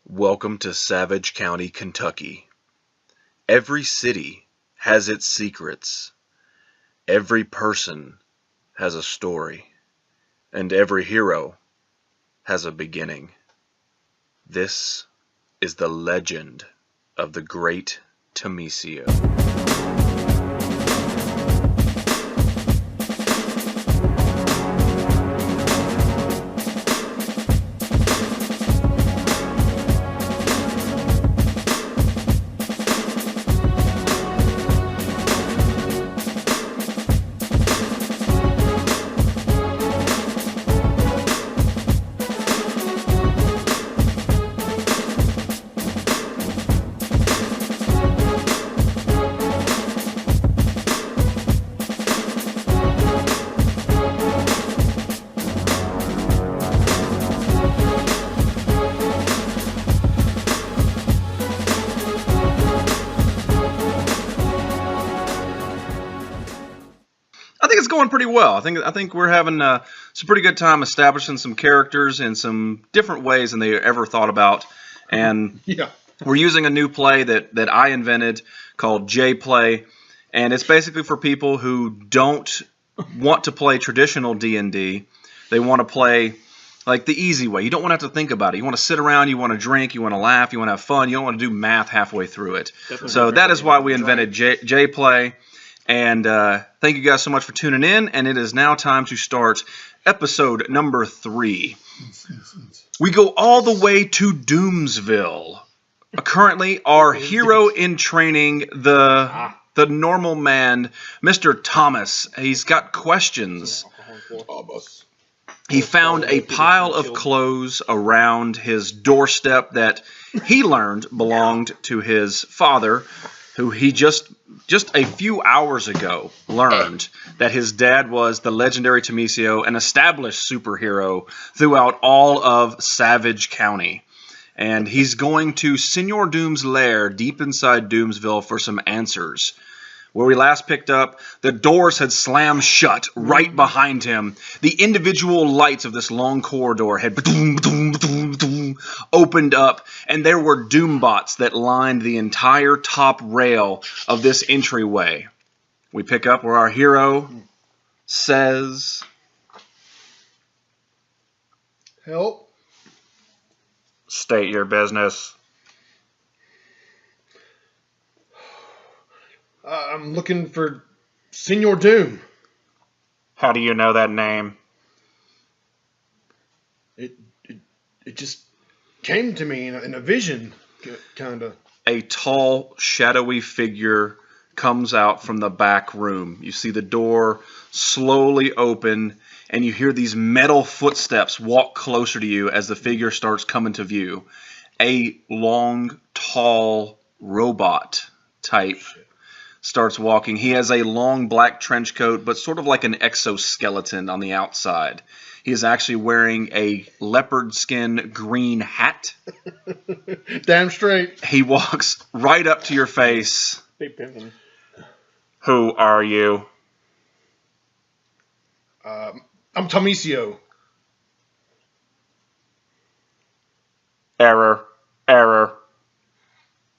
Welcome to Savage County, Kentucky. Every city has its secrets. Every person has a story. And every hero has a beginning. This is the legend of the great Thomasio. I think it's going pretty well. I think we're having some pretty good time establishing some characters in some different ways than they ever thought about. And Yeah. we're using a new play that I invented called J Play, and it's basically for people who don't want to play traditional D&D. They want to play like the easy way. You don't want to have to think about it. You want to sit around, you want to drink, you want to laugh, you want to have fun. You don't want to do math halfway through it. So that is why we invented J Play. And thank you guys so much for tuning in. And it is now time to start episode number 3. We go all the way to Doomsville. Currently, our hero in training, the normal man, Mr. Thomas. He's got questions. He found a pile of clothes around his doorstep that he learned belonged to his father, who he just a few hours ago learned that his dad was the legendary Thomasio, an established superhero throughout all of Savage County. And he's going to Senor Doom's lair deep inside Doomsville for some answers. Where we last picked up, the doors had slammed shut right behind him. The individual lights of this long corridor had opened up, and there were Doombots that lined the entire top rail of this entryway. We pick up where our hero says, Help. "State your business." I'm looking for Senor Doom. How do you know that name? It just came to me in a vision, kind of. A tall, shadowy figure comes out from the back room. You see the door slowly open, and you hear these metal footsteps walk closer to you as the figure starts coming to view. A long, tall robot type starts walking. He has a long black trench coat, but sort of like an exoskeleton on the outside. He is actually wearing a leopard skin green hat. Damn straight. He walks right up to your face. Big pimpin'. Who are you? I'm Thomasio. Error.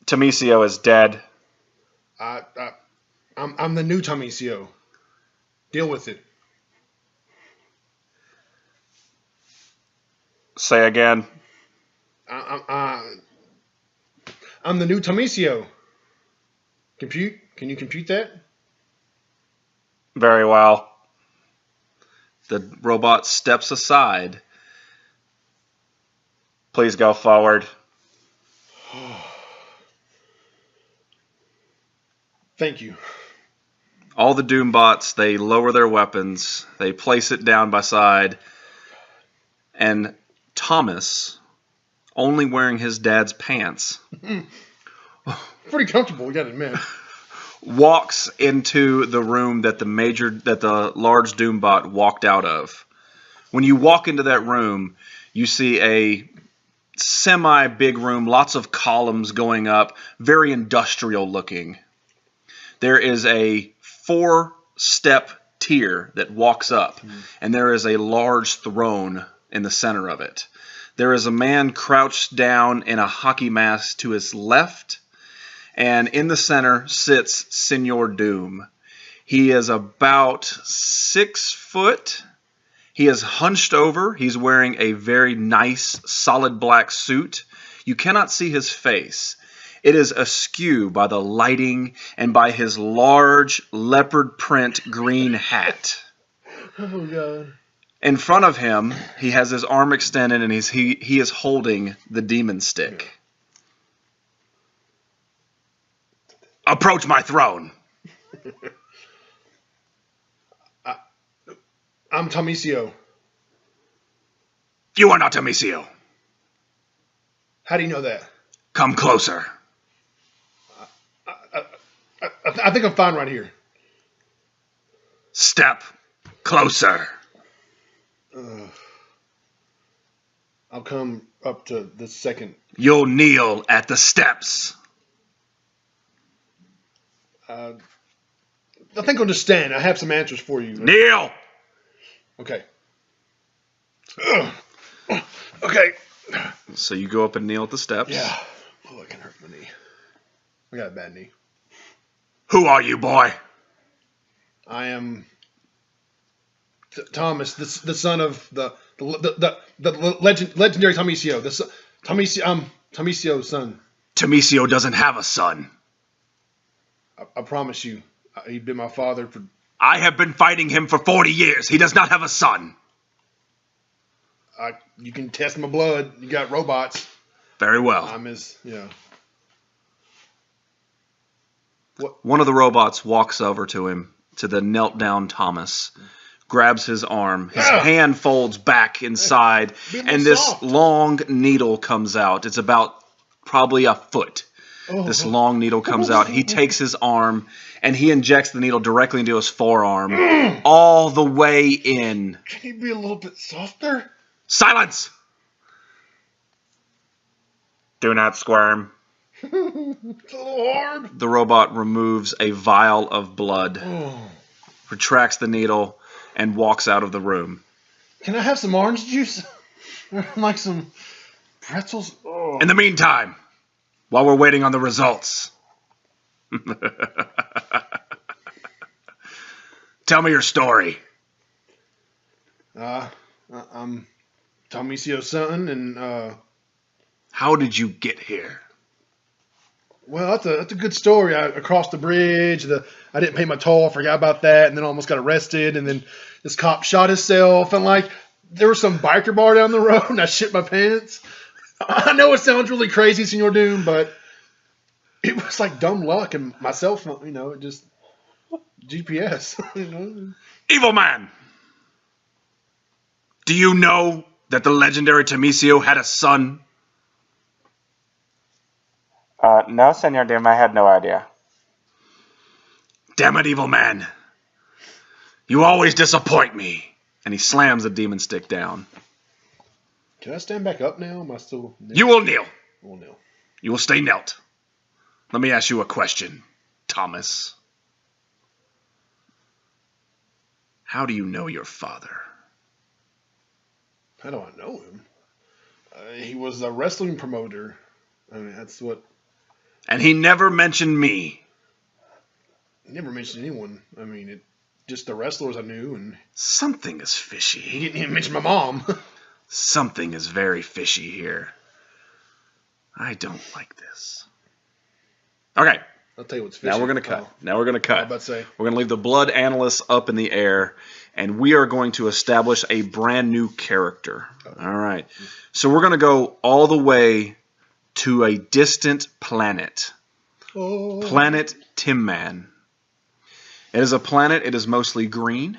Thomasio is dead. I'm the new Thomasio. Deal with it. Say again. I'm the new Thomasio. Compute? Can you compute that? Very well. The robot steps aside. Please go forward. Thank you. All the Doombots, they lower their weapons. They place it down by side. And Thomas, only wearing his dad's pants, Pretty comfortable, you gotta admit. walks into the room that the large Doombot walked out of. When you walk into that room, you see a semi-big room, lots of columns going up, very industrial looking. There is a 4-step tier that walks up, and there is a large throne in the center of it. There is a man crouched down in a hockey mask to his left, and in the center sits Senor Doom. He is about 6 foot. He is hunched over. He's wearing a very nice, solid black suit. You cannot see his face. It is askew by the lighting and by his large leopard print green hat. Oh, God. In front of him, he has his arm extended and he is holding the demon stick. Approach my throne. I'm Thomasio. You are not Thomasio. How do you know that? Come closer. I think I'm fine right here. Step closer. I'll come up to the second. You'll kneel at the steps. I think I'll just stand. I have some answers for you. Kneel. Okay. Okay. So you go up and kneel at the steps. Yeah. Oh, that can hurt my knee. I got a bad knee. Who are you, boy? I am Thomas, the son of the legendary Thomasio. Thomasio's son. Thomasio doesn't have a son. I promise you, he'd been my father for. I have been fighting him for 40 years. He does not have a son. You can test my blood. You got robots. Very well. I'm his, What? One of the robots walks over to him, to the knelt down Thomas, grabs his arm. His hand folds back inside, and this long needle comes out. It's about probably a foot. This long needle comes out. He takes his arm, and he injects the needle directly into his forearm, all the way in. Can he be a little bit softer? Silence! Do not squirm. It's a little hard. The robot removes a vial of blood, retracts the needle, and walks out of the room. Can I have some orange juice? Like some pretzels? Oh. In the meantime, while we're waiting on the results, tell me your story. I'm Thomasio's son, and how did you get here? Well, that's a good story. I crossed the bridge. I didn't pay my toll. I forgot about that, and then almost got arrested. And then this cop shot himself. And there was some biker bar down the road, and I shit my pants. I know it sounds really crazy, Senor Doom, but it was like dumb luck and my cell phone. It just GPS. Evil man. Do you know that the legendary Thomasio had a son? No, Senor Doom, I had no idea. Damn it, evil man. You always disappoint me. And he slams the demon stick down. Can I stand back up now? Am I still... You will kneel. I will kneel. You will stay knelt. Let me ask you a question, Thomas. How do you know your father? How do I know him? He was a wrestling promoter. I mean, that's what... And he never mentioned me. He never mentioned anyone. I mean, just the wrestlers I knew. And something is fishy. He didn't even mention my mom. Something is very fishy here. I don't like this. Okay. I'll tell you what's fishy. Now we're going to cut. Now we're going to cut. I was about to say. We're going to leave the blood analysts up in the air, and we are going to establish a brand new character. All right. So we're going to go all the way to a distant planet. Planet Timman. It is a planet. It is mostly green.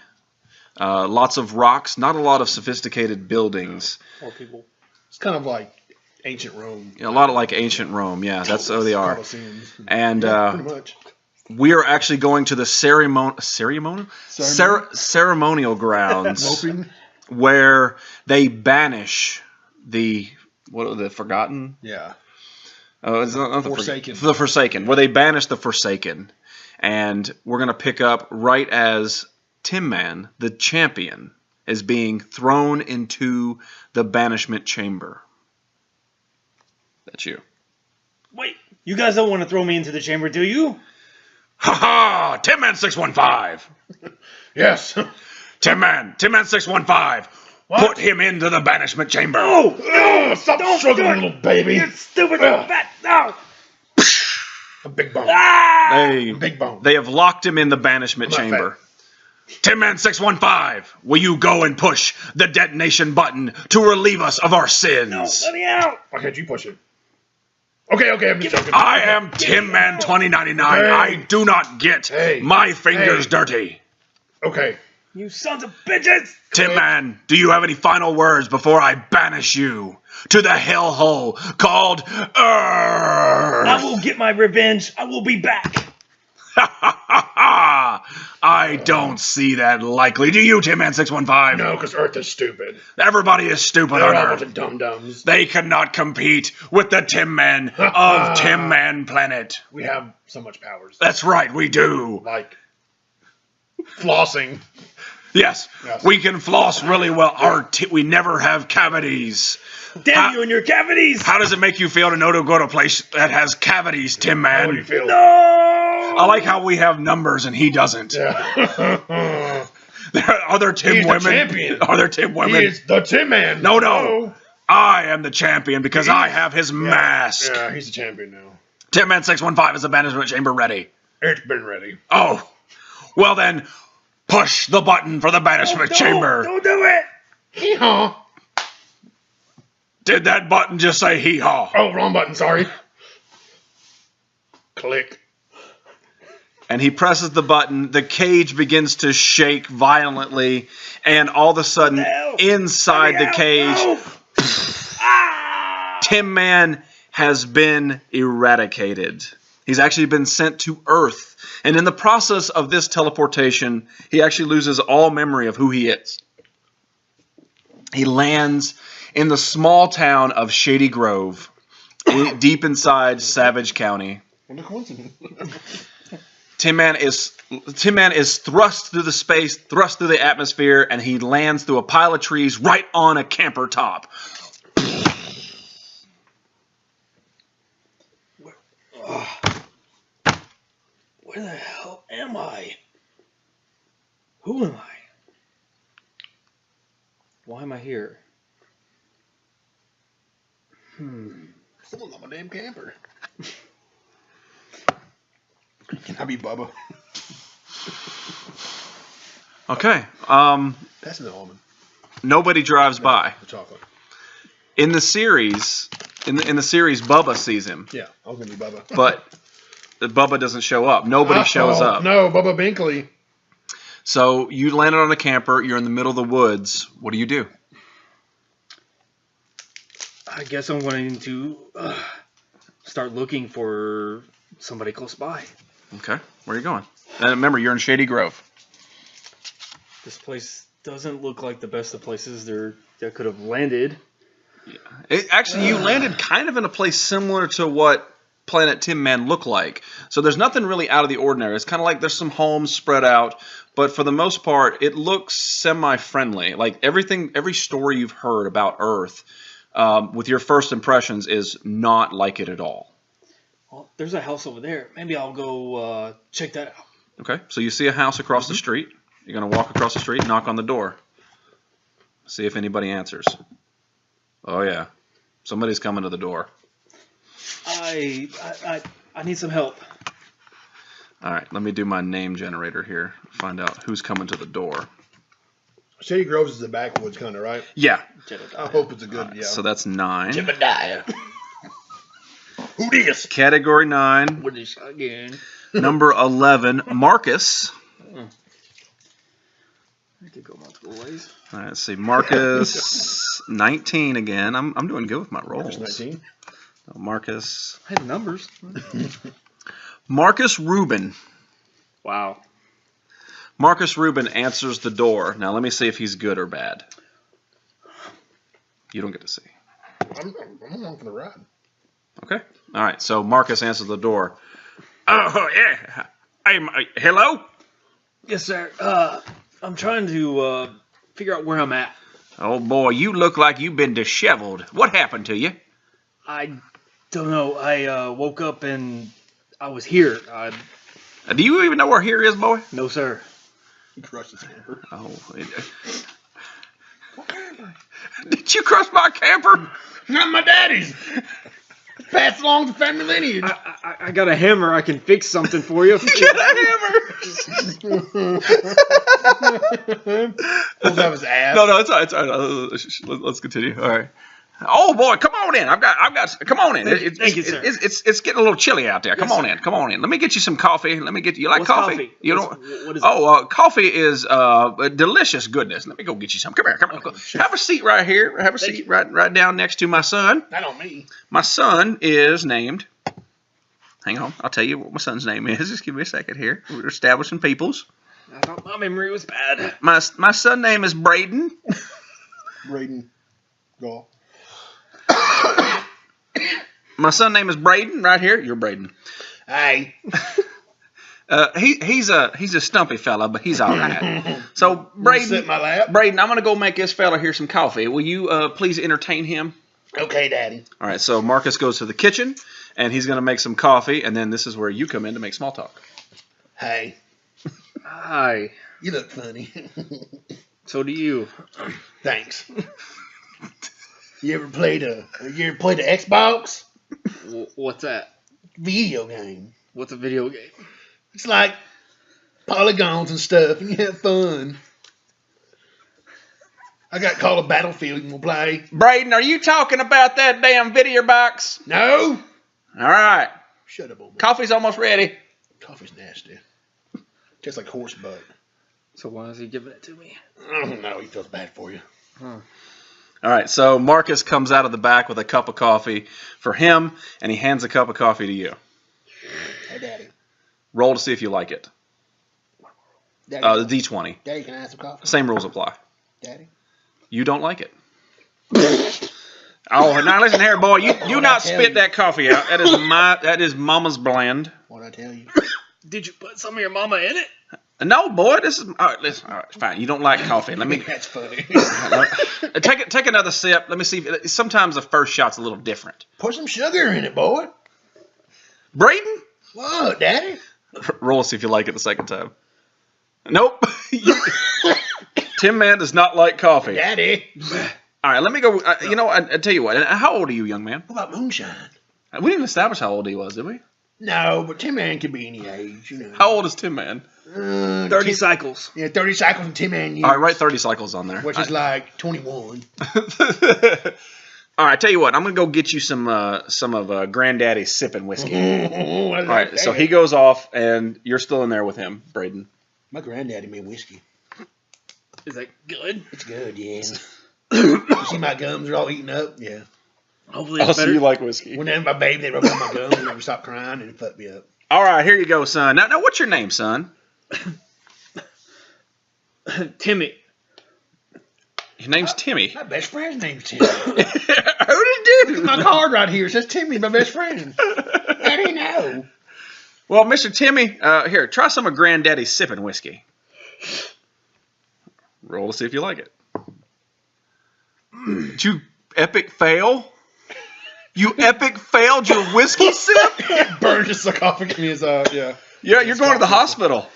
Lots of rocks. Not a lot of sophisticated buildings. Or people. It's kind of like ancient Rome. A lot of like ancient Rome. Yeah, that's how they are. And pretty much. We are actually going to the ceremonial grounds where they banish the Forgotten? Yeah. Oh, it's not Forsaken. The Forsaken, where they banish the Forsaken. And we're going to pick up right as Timman, the champion, is being thrown into the banishment chamber. That's you. Wait, you guys don't want to throw me into the chamber, do you? Ha ha! Tin Man 615! Yes. Tin Man 615! What? Put him into the banishment chamber! Oh, stop struggling, do it. little baby. You stupid fat. No. A big bone. Ah! Big bone. They have locked him in the banishment I'm not chamber. Tin Man 615, will you go and push the detonation button to relieve us of our sins? No, let me out. Why can't you push it? Okay, I'm just joking. I am Tin Man 2099. Hey. I do not get my fingers Hey. dirty. Okay. You sons of bitches. Tin Man, do you have any final words before I banish you to the hellhole called Earth? I will get my revenge. I will be back. I don't see that likely. Do you, Tin Man 615? No, because Earth is stupid. Everybody is stupid They're on all a Earth. bunch of dum-dums. They cannot compete with the Tin Men of Tin Man Planet. We have so much powers. That's right, we do. Like flossing. Yes, Yes. we can floss really well. We never have cavities. Damn you and your cavities. How does it make you feel to know to go to a place that has cavities, Tin How do you Man? feel? No. I like how we have numbers and he doesn't. Yeah. Are there Tim He's the women? champion. Are there Tim He women? is the Tin Man. No. I am the champion because I have his mask. Yeah, he's the champion now. Tin Man 615 is the banishment chamber ready. It's been ready. Oh, well then, push the button for the banishment chamber. Don't do it. Hee-haw. Did that button just say hee-haw? Oh, wrong button, sorry. Click. And he presses the button. The cage begins to shake violently, and all of a sudden, inside the cage, Tin Man has been eradicated. He's actually been sent to Earth. And in the process of this teleportation, he actually loses all memory of who he is. He lands in the small town of Shady Grove, deep inside Savage County. What a coincidence. Tin Man is thrust through the space, thrust through the atmosphere, and he lands through a pile of trees right on a camper top. Where the hell am I? Who am I? Why am I here? Someone's on my damn camper. Can I be Bubba? Okay. That's the almond. Nobody drives by. The chocolate. In the series, in the series, Bubba sees him, Yeah, I was gonna be Bubba. but Bubba doesn't show up. Nobody shows up. No, Bubba Binkley. So you landed on a camper. You're in the middle of the woods. What do you do? I guess I'm going to start looking for somebody close by. Okay. Where are you going? And remember, you're in Shady Grove. This place doesn't look like the best of places that could have landed. Actually, you landed kind of in a place similar to what Planet Tin Man looked like. So there's nothing really out of the ordinary. It's kind of like there's some homes spread out, but for the most part, it looks semi-friendly. Like every story you've heard about Earth, with your first impressions, is not like it at all. Well, there's a house over there. Maybe I'll go check that out. Okay, so you see a house across the street. You're going to walk across the street, knock on the door. See if anybody answers. Oh, yeah. Somebody's coming to the door. I need some help. All right, let me do my name generator here. Find out who's coming to the door. Shady Groves is the backwoods kind of, right? Yeah. I hope it's a good, yeah. So that's 9. Jebediah. Who dis? Category 9. What is again? Number 11, Marcus. I could go multiple ways. All right, let's see. Marcus, 19 again. I'm doing good with my rolls. 19. Oh, Marcus. I had numbers. Marcus Rubin. Wow. Marcus Rubin answers the door. Now, let me see if he's good or bad. You don't get to see. I'm along for the ride. Okay. All right, so Marcus answers the door. Oh, yeah. Hello? Yes, sir. I'm trying to figure out where I'm at. Oh, boy, you look like you've been disheveled. What happened to you? I don't know. I woke up and I was here. Do you even know where here is, boy? No, sir. He crushed his camper. Oh, What camper? did you crush my camper? Not my daddy's. Passed along the family lineage. I got a hammer. I can fix something for you. You got a hammer. Pulls out his ass. No, it's all right. It's all right. Let's continue. All right. Oh boy, come on in. I've got. Come on in. Thank you, sir. It's getting a little chilly out there. Come Yes, on sir. in. Come on in. Let me get you some coffee. Let me get you. You like What's coffee? coffee? You What don't. is it? Oh, coffee is delicious goodness. Let me go get you some. Come here. Come on. Have a seat right here. Have a Thank seat you. right down next to my son. Not on me. My son is named. Hang on. I'll tell you what my son's name is. Just give me a second here. We're establishing peoples. I thought my memory was bad. My son name is Braden. Braden. Go. My son name is Braden right here. You're Braden. Hey. He's a stumpy fella, but he's all right. So Braden, Sit in my lap. Braden, I'm gonna go make this fella here some coffee. Will you please entertain him? Okay, Daddy. All right. So Marcus goes to the kitchen and he's gonna make some coffee, and then this is where you come in to make small talk. Hey. Hi. You look funny. So do you. Thanks. You ever played the Xbox? What's that? Video game. What's a video game? It's like polygons and stuff, and you have fun. I got Call of Battlefield you want to play? Braden, are you talking about that damn video box? No? All right. Shut up, old boy. Coffee's almost ready. Coffee's nasty. Tastes like horse butt. So why is he giving it to me? I don't know. He feels bad for you. All right. So Marcus comes out of the back with a cup of coffee for him, and he hands a cup of coffee to you. Hey, Daddy. Roll to see if you like it. Daddy, The D20. Daddy, can I have some coffee? Same rules apply. Daddy? You don't like it. Oh, now listen here, boy. You What'd not I tell spit you? that coffee out. That is Mama's blend. What'd I tell you? Did you put some of your mama in it? No, boy. This is all right. Listen, all right, fine. You don't like coffee. Let me That's funny. take another sip. Let me see. Sometimes the first shot's a little different. Put some sugar in it, boy. Braden, What, Daddy? roll to see if you like it the second time. Nope. Tim Man does not like coffee. Daddy. All right, let me go. I tell you what. How old are you, young man? What about moonshine? We didn't establish how old he was, did we? No, but Tim Man can be any age, you know. How old is Tim Man? 30 cycles. Yeah, 30 cycles in Tim Man years. All right, write 30 cycles on there. Which is like 21. All right, tell you what. I'm gonna go get you some of Granddaddy's sipping whiskey. All All right, so he goes off, and you're still in there with him, Braden. My granddaddy made whiskey. Is that good? It's good, yeah. You see my gums are all eaten up? Yeah. Hopefully Oh, it's so better. you like whiskey? Whenever my baby, they rub on my gums and never stop crying and it fucked me up. All right, here you go, son. Now, what's your name, son? Timmy. Your name's Timmy. My best friend's name's Timmy. Who did do? My card right here says Timmy, my best friend. How do you know? Well, Mr. Timmy, here, try some of Granddaddy's sipping whiskey. Roll to see if you like it. Did you epic fail? You epic failed your whiskey sip? Burned his sarcophagus in his, yeah. Yeah, you're going to the hospital.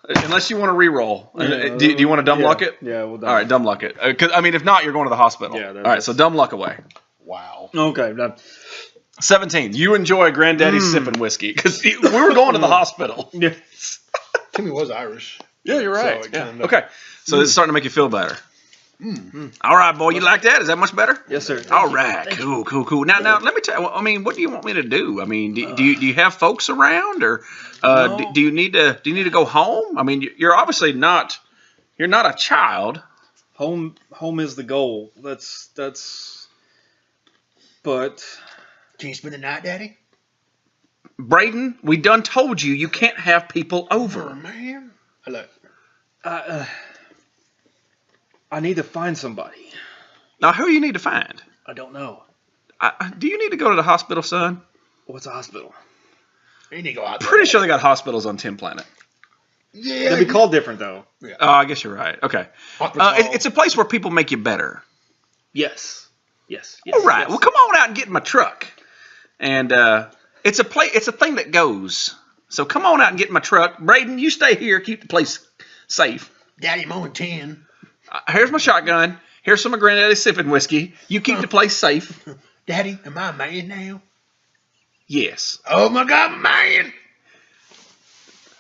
Unless you want to re-roll. Do you want to dumb luck it? Yeah, we'll All right, dumb luck it. If not, you're going to the hospital. Yeah, all right, so dumb luck away. Wow. Okay. 17. You enjoy Granddaddy's sipping whiskey because we were going to the hospital. Yeah. Timmy was Irish. Yeah, you're right. So it Yeah. kinda- Okay, so it's starting to make you feel better. All right, boy, you like that? Is that much better? Yes, sir. All right, cool. Now, let me tell you. I mean, what do you want me to do? I mean, do you have folks around, or No. do you need to go home? I mean, you're obviously not. You're not a child. Home is the goal. But Can you spend the night, Daddy? Braden, we done told you can't have people Oh, over. man. Look. I need to find somebody. Now, who you need to find? I don't know. Do you need to go to the hospital, son? What's a hospital? You need to go out there. Pretty sure they got hospitals on Tim Planet. Yeah. They'll be called different though. Oh, I guess you're right. Okay. It's a place where people make you better. Yes. Yes. All right. Yes. Well, come on out and get in my truck. And it's a thing that goes. So come on out and get in my truck. Braden, you stay here. Keep the place safe. Daddy, I'm only 10. Here's my shotgun. Here's some of Granddaddy's sipping whiskey. You keep the place safe. Daddy, am I a man now? Yes. Oh my God, man!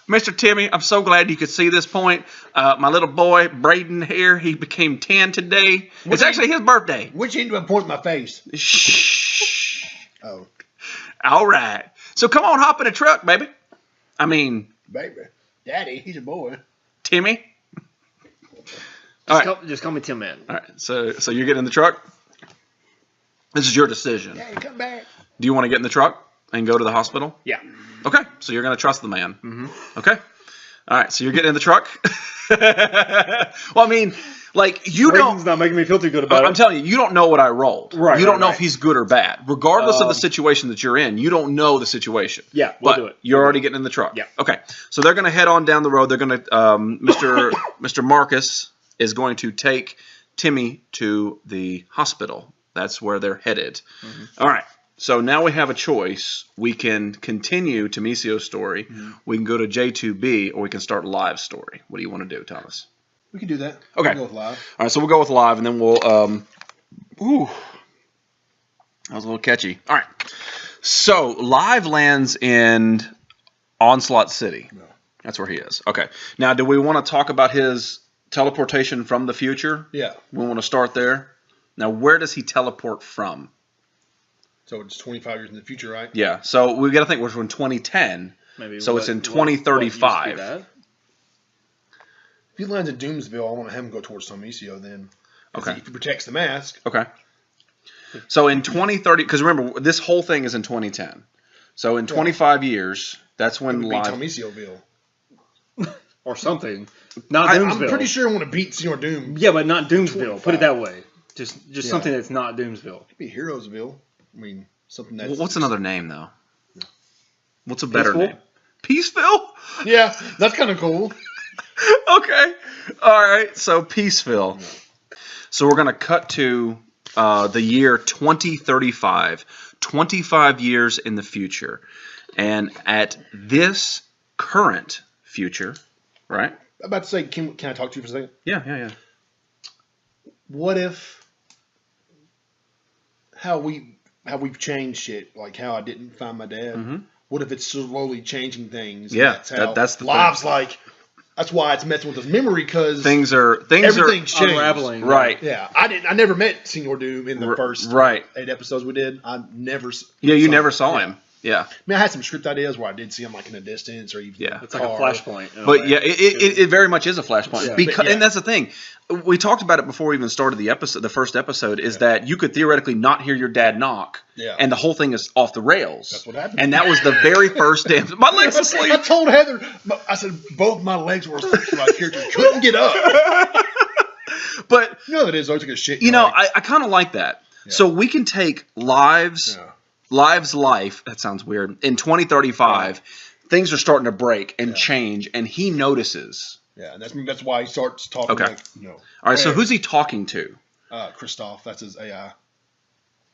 Mr. Timmy, I'm so glad you could see this point. My little boy, Braden here, he became 10 today. It's actually his birthday. Which end do I point in my face? Shh. Oh, All right. So come on, hop in a truck, baby. I mean, baby. Daddy, he's a boy. Timmy. All right. Just call me Tim Man. All right. So you get in the truck. This is your decision. Daddy, come back. Do you want to get in the truck and go to the hospital? Yeah. Okay. So you're going to trust the man. Mm-hmm. Okay. All right. So you're getting in the truck. Well, I mean, like you Braden's don't. not making me feel too good about I'm it. telling you, you don't know what I rolled. Right, You don't right, know right. if he's good or bad. Regardless of the situation that you're in, you don't know the situation. Yeah, we'll But do it. you're already getting in the truck. Yeah. Okay. So they're going to head on down the road. They're going to Mr. Marcus is going to take Timmy to the hospital. That's where they're headed. Mm-hmm. All right. So now we have a choice. We can continue Thomasio's story. Mm-hmm. We can go to J2B, or we can start live story. What do you want to do, Thomas? We can do that. Okay. We'll go with live. All right, so we'll go with live, and then we'll. Ooh, that was a little catchy. All right, so live lands in Onslaught City. No. That's where he is. Okay. Now, do we want to talk about his teleportation from the future? Yeah. We want to start there. Now, where does he teleport from? So it's 25 years in the future, right? Yeah. So we got to think we're in 2010. Maybe So it's in what 2035. used to be that? If he lands in Doomsville, I want to have him go towards Thomasio then. Okay. If he protects the mask. Okay. So in 2030, because remember, this whole thing is in 2010. So in 25 years, that's It when would be live. Tomasioville. Or something. Not I'm Doomsville. pretty sure I want to beat Senor Doom. Yeah, but not Doomsville. Put 25. it that way. Just Yeah. something that's not Doomsville. It'd be Heroesville. I mean, something that's. What's another name though? What's a better Peaceful? name? Peaceville? Yeah, that's kind of cool. Okay. All right. So Peaceville. So we're gonna cut to the year 2035, 25 years in the future, and at this current future, right? I'm about to say, can I talk to you for a second? Yeah. What if how we've changed shit, like how I didn't find my dad? Mhm. What if it's slowly changing things? Yeah, that's how that's the lives like. That's why it's messing with his memory because Things are everything's changed. Unraveling. right. Yeah, I never met Senor Doom in the first Right. 8 episodes we did. I never. Yeah, you saw never him. saw Yeah. him. Yeah. I mean, I had some script ideas where I did see him like in the distance or even Yeah. in the It's like a car. flashpoint. in a But way. yeah, it very much is a flashpoint. Yeah. Because, But yeah. and that's the thing. We talked about it before we even started the episode. The first episode is that you could theoretically not hear your dad knock, Yeah. and the whole thing is off the rails. That's what happened. And that was the very first damn. My legs I asleep. told Heather, I said both my legs were like characters couldn't get up. But You know that is. I took a shit. you know, like, I kind of like that. Yeah. So we can take lives. yeah. Live's life, that sounds weird, in 2035, things are starting to break and change, and he notices. Yeah, and that's why he starts talking Okay. like, no. All right, so Hey, who's he talking to? Christoph, that's his AI.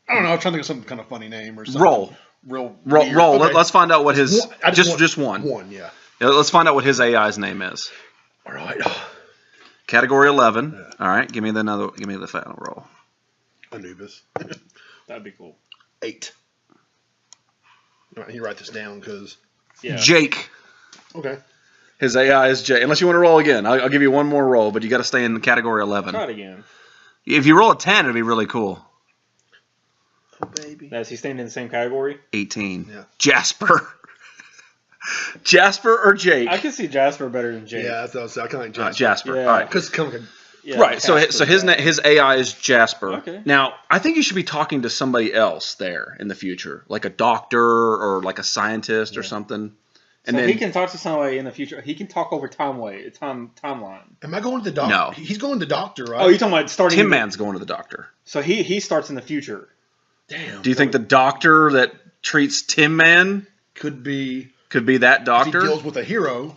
I don't know, I'm trying to think of some kind of funny name or something. Roll. Real Roll. weird. Roll. Okay. Let's find out what his, One- I just want one. One, yeah. Yeah, let's find out what his AI's name is. All right. Category 11. Yeah. All right, give me the final roll. Anubis. That'd be cool. 8. All right, you write this down because. Yeah. Jake. Okay. His AI is Jake. Unless you want to roll again, I'll give you one more roll, but you got to stay in category 11. Try it again. If you roll a 10, it'd be really cool. Oh, baby. Is he staying in the same category? 18. Yeah. Jasper. Jasper or Jake? I can see Jasper better than Jake. Yeah, I kind of like Jasper. Jasper. Jasper. Yeah. All right. Because kind of like Yeah, Right. So Casper, his yeah. his AI is Jasper. Okay. Now, I think you should be talking to somebody else there in the future, like a doctor or like a scientist or something. And So then he can talk to somebody in the future. He can talk over timeline. am I going to the doctor? No. He's going to the doctor, right? Oh, you're talking about starting. Tin Man's going to the doctor. So he starts in the future. Damn. Do you think the doctor that treats Tin Man could be could be that if he doctor? deals with a hero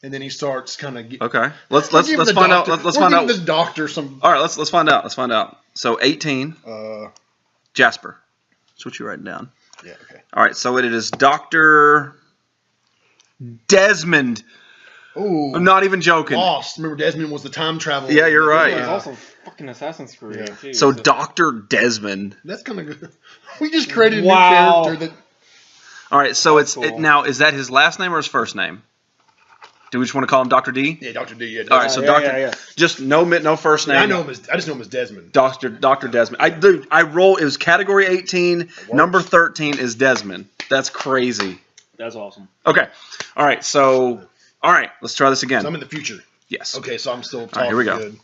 and then he starts kind of. Okay. Let's find out. Let's find out. This doctor some. All right. Let's find out. Let's find out. So 18. Jasper. That's what you're writing down. Yeah. Okay. All right. So it is Dr. Desmond. Oh. I'm not even joking. Lost. Remember, Desmond was the time traveler. Yeah, you're right. It was also fucking Assassin's Creed too. So Dr. Desmond. That's kind of good. We just created a new character that. All right. So That's cool. now is that his last name or his first name? Do we just want to call him Dr. D? Yeah, Dr. D. Yeah. All right. So Dr. Yeah. Just no first name. I know him as. I just know him as Desmond. Dr. Desmond. I roll. It was category 18. Number 13 is Desmond. That's crazy. That's awesome. Okay. All right. So. All right. Let's try this again. So I'm in the future. Yes. Okay, so I'm still talking All right, here we go. good.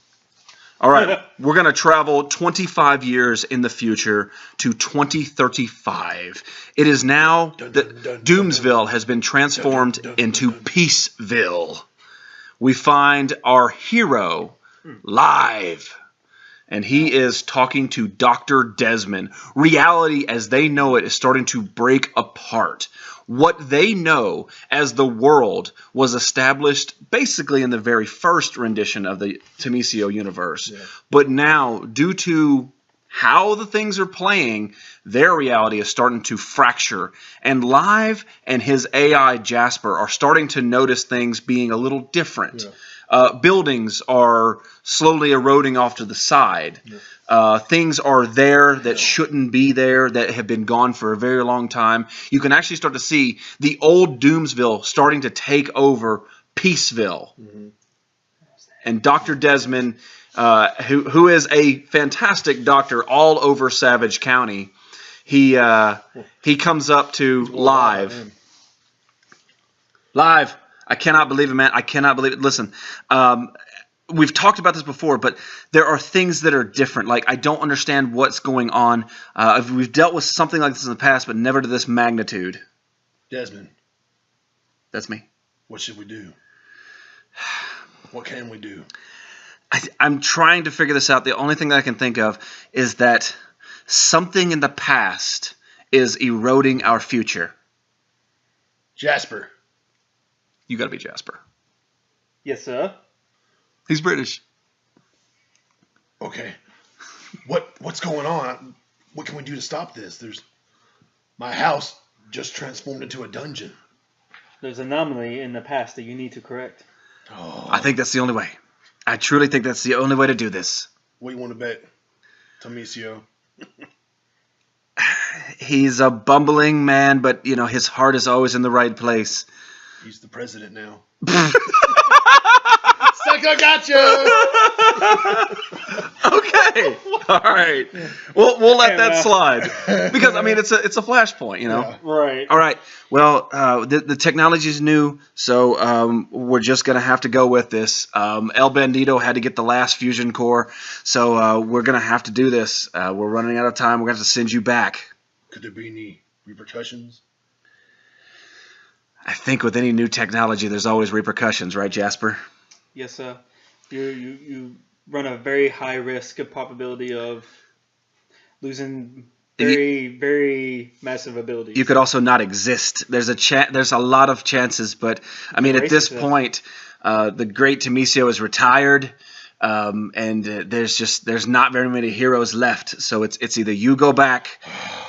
All right. We're going to travel 25 years in the future to 2035. It is now that Doomsville has been transformed into Peaceville. We find our hero live. And he is talking to Dr. Desmond. Reality as they know it is starting to break apart. What they know as the world was established basically in the very first rendition of the Thomasio universe. Yeah. But now, due to how the things are playing, their reality is starting to fracture. And Live and his AI Jasper are starting to notice things being a little different. Yeah. Buildings are slowly eroding off to the side. Yeah. Things are there that shouldn't be there, that have been gone for a very long time. You can actually start to see the old Doomsville starting to take over Peaceville. Mm-hmm. And Dr. Desmond, who is a fantastic doctor all over Savage County, he comes up to Live. Live. I cannot believe it, man. I cannot believe it. Listen, we've talked about this before, but there are things that are different. Like, I don't understand what's going on. We've dealt with something like this in the past, but never to this magnitude. Desmond. That's me. What should we do? What can we do? I'm trying to figure this out. The only thing that I can think of is that something in the past is eroding our future. Jasper. You got to be Jasper. Yes, sir. He's British. Okay. What's going on? What can we do to stop this? My house just transformed into a dungeon. There's an anomaly in the past that you need to correct. Oh. I think that's the only way. I truly think that's the only way to do this. What do you want to bet, Thomasio? He's a bumbling man, but his heart is always in the right place. He's the president now. Sucker, gotcha! Okay, all right. We'll let that slide because it's a flashpoint, Yeah. Right. All right. Well, the technology is new, so we're just gonna have to go with this. El Bandito had to get the last fusion core, so we're gonna have to do this. We're running out of time. We're gonna have to send you back. Could there be any repercussions? I think with any new technology, there's always repercussions, right, Jasper? Yes, sir. You run a very high risk of probability of losing very massive abilities. You could also not exist. There's a lot of chances, but I mean, at this point, the great Thomasio is retired, and there's not very many heroes left. So it's either you go back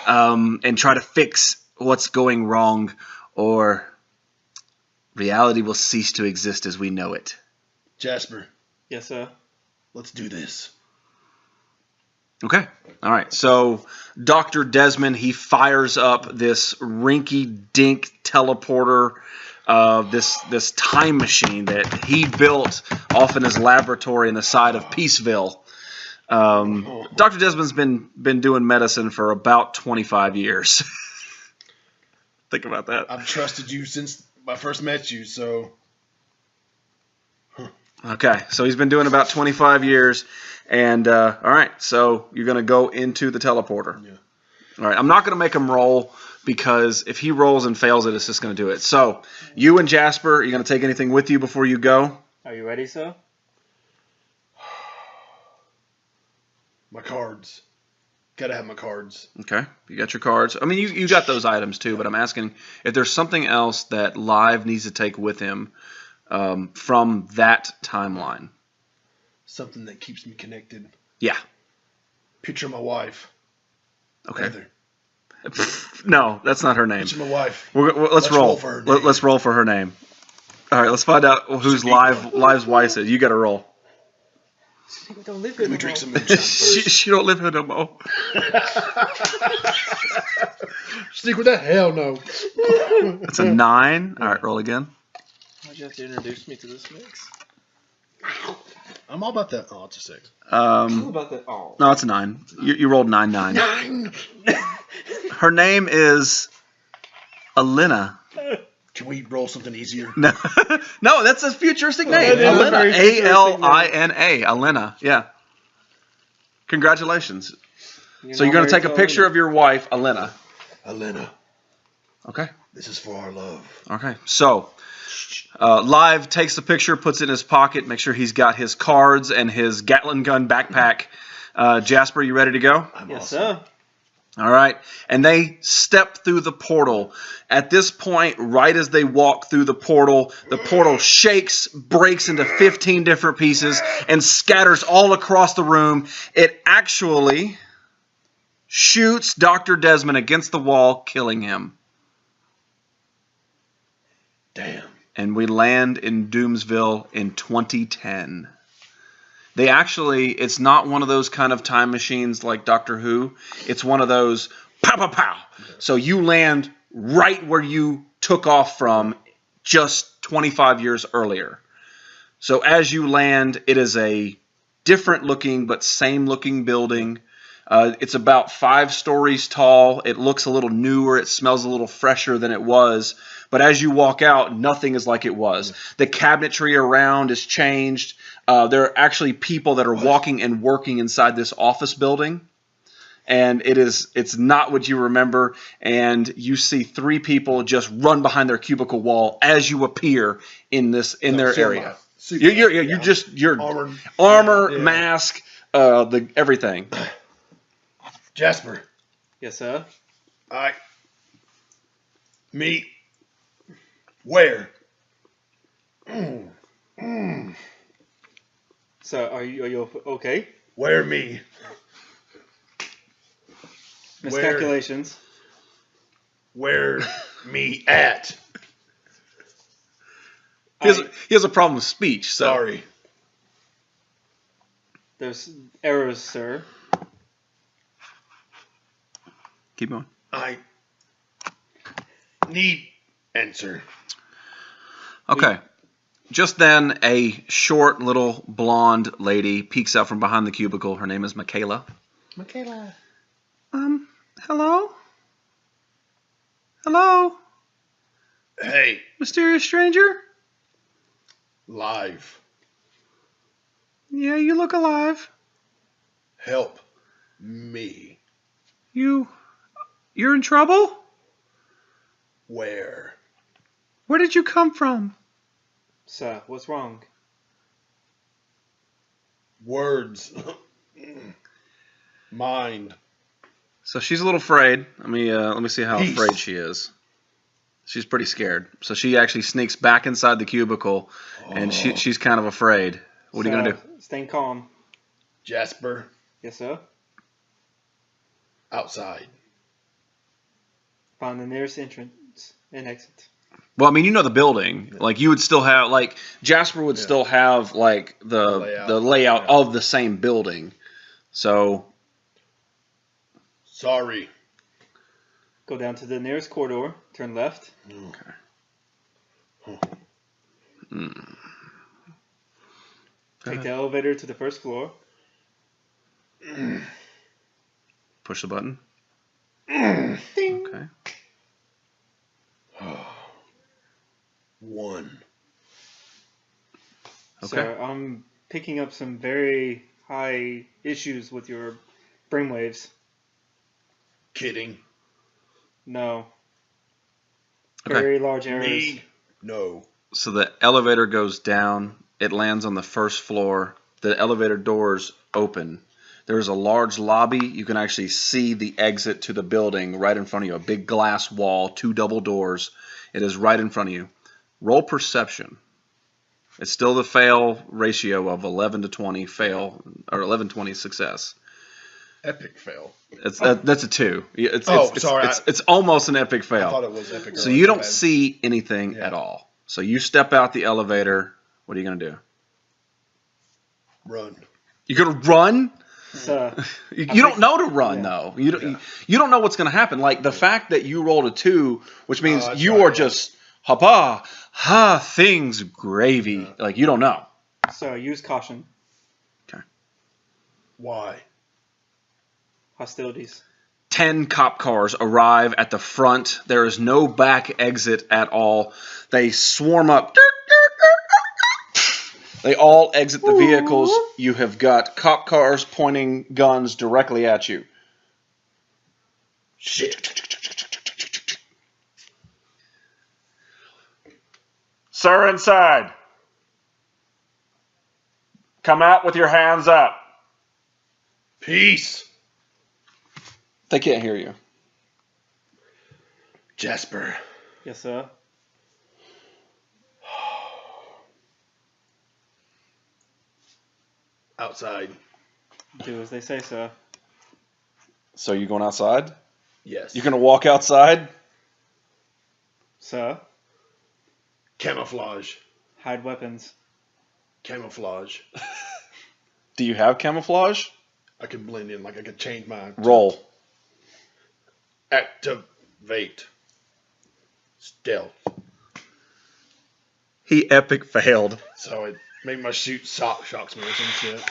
and try to fix what's going wrong, or reality will cease to exist as we know it. Jasper. Yes, sir. Let's do this. Okay. All right. So Dr. Desmond, he fires up this rinky-dink teleporter, this time machine that he built off in his laboratory in the side of Peaceville. Dr. Desmond's been doing medicine for about 25 years. Think about that. I've trusted you since I first met you, so... Okay, so he's been doing about 25 years, and all right, so you're going to go into the teleporter. Yeah. All right, I'm not going to make him roll, because if he rolls and fails it, it's just going to do it. So, you and Jasper, are you going to take anything with you before you go? Are you ready, sir? My cards. Gotta have my cards. Okay, you got your cards. I mean, you got those items too, but I'm asking if there's something else that Live needs to take with him from that timeline. Something that keeps me connected. Yeah. Picture my wife. Okay. Heather. No, that's not her name. Picture my wife. Let's roll. For her name. Let's roll for her name. All right, let's find out whose live's wife is. You got to roll. We don't live here. Let me drink some moonshine first. she don't live here no more. Stick with that? Hell no. It's a 9. All right, roll again. Why'd you have to introduce me to this mix? I'm all about that. Oh, it's a 6. What about that? Oh. No, it's a 9. You rolled 9. 9. Her name is Alina. Can we roll something easier? No, no, that's a futuristic name. that is a Alina. very futuristic Alina. Alina. Yeah. Congratulations. So you're going to take a picture of your wife, Alina. Alina, Okay. this is for our love. Okay. So, Live takes the picture, puts it in his pocket, make sure he's got his cards and his Gatling gun backpack. Jasper, you ready to go? Yes, sir. All right. And they step through the portal. At this point, right as they walk through the portal shakes, breaks into 15 different pieces, and scatters all across the room. It actually shoots Dr. Desmond against the wall, killing him. Damn. And we land in Doomsville in 2010. They actually, it's not one of those kind of time machines like Doctor Who. It's one of those pow, pow, pow. So you land right where you took off from just 25 years earlier. So as you land, it is a different looking but same looking building. It's about 5 stories tall. It looks a little newer. It smells a little fresher than it was. But as you walk out, nothing is like it was. The cabinetry around is changed. There are actually people that are walking and working inside this office building. And it's not what you remember. And you see 3 people just run behind their cubicle wall as you appear in their area. You're armor, mask, everything. Jasper. Yes, sir. Me. Where? So, are you okay? Where me? Miscalculations. Where me at? He has a problem with speech. So. Sorry. There's errors, sir. Keep going. I need answer. Okay. Just then, a short little blonde lady peeks out from behind the cubicle. Her name is Michaela. Michaela. Hello? Hello? Hey, Mysterious stranger? live. Yeah, you look alive. Help me. You're in trouble? Where? Where did you come from? Sir, what's wrong? Words. Mind. So she's a little afraid. Let me see how Peace. afraid she is. She's pretty scared. So she actually sneaks back inside the cubicle, and she's kind of afraid. What are you gonna do? Staying calm. Jasper. Yes, sir. Outside. Find the nearest entrance and exit. Well, I mean, you know the building. Like you would still have, like Jasper would still have, like the layout of the same building. So. Sorry. Go down to the nearest corridor. Turn left. Okay. Take the elevator to the first floor. Push the button. Ding. Okay. 1. Okay. So I'm picking up some very high issues with your brainwaves. Kidding. No. Okay. Very large errors. Me. No. So the elevator goes down. It lands on the first floor. The elevator doors open. There's a large lobby. You can actually see the exit to the building right in front of you. A big glass wall, 2 double doors. It is right in front of you. Roll perception. It's still the fail ratio of 11 to 20 fail, or 11-20 success. Epic fail. That's a 2. Sorry. It's almost an epic fail. I thought it was epic. So you don't see anything at all. So you step out the elevator. What are you going to do? Run. You're going to run? So, You don't know to run, though. You don't know what's going to happen. Like, the fact that you rolled a 2, which means you are just, things gravy. Like, you don't know. So use caution. Okay. Why? Hostilities. 10 cop cars arrive at the front. There is no back exit at all. They swarm up. They all exit the vehicles. You have got cop cars pointing guns directly at you. Shit. Sir, inside. Come out with your hands up. Peace. They can't hear you. Jasper. Yes, sir. Outside. Do as they say, sir. So you going outside? Yes. You're going to walk outside? Sir, Camouflage. hide weapons. Camouflage. Do you have camouflage? I could blend in. Like I could change my Roll. Activate. Stealth. He epic failed. So it made my shoot shocks me or some shit.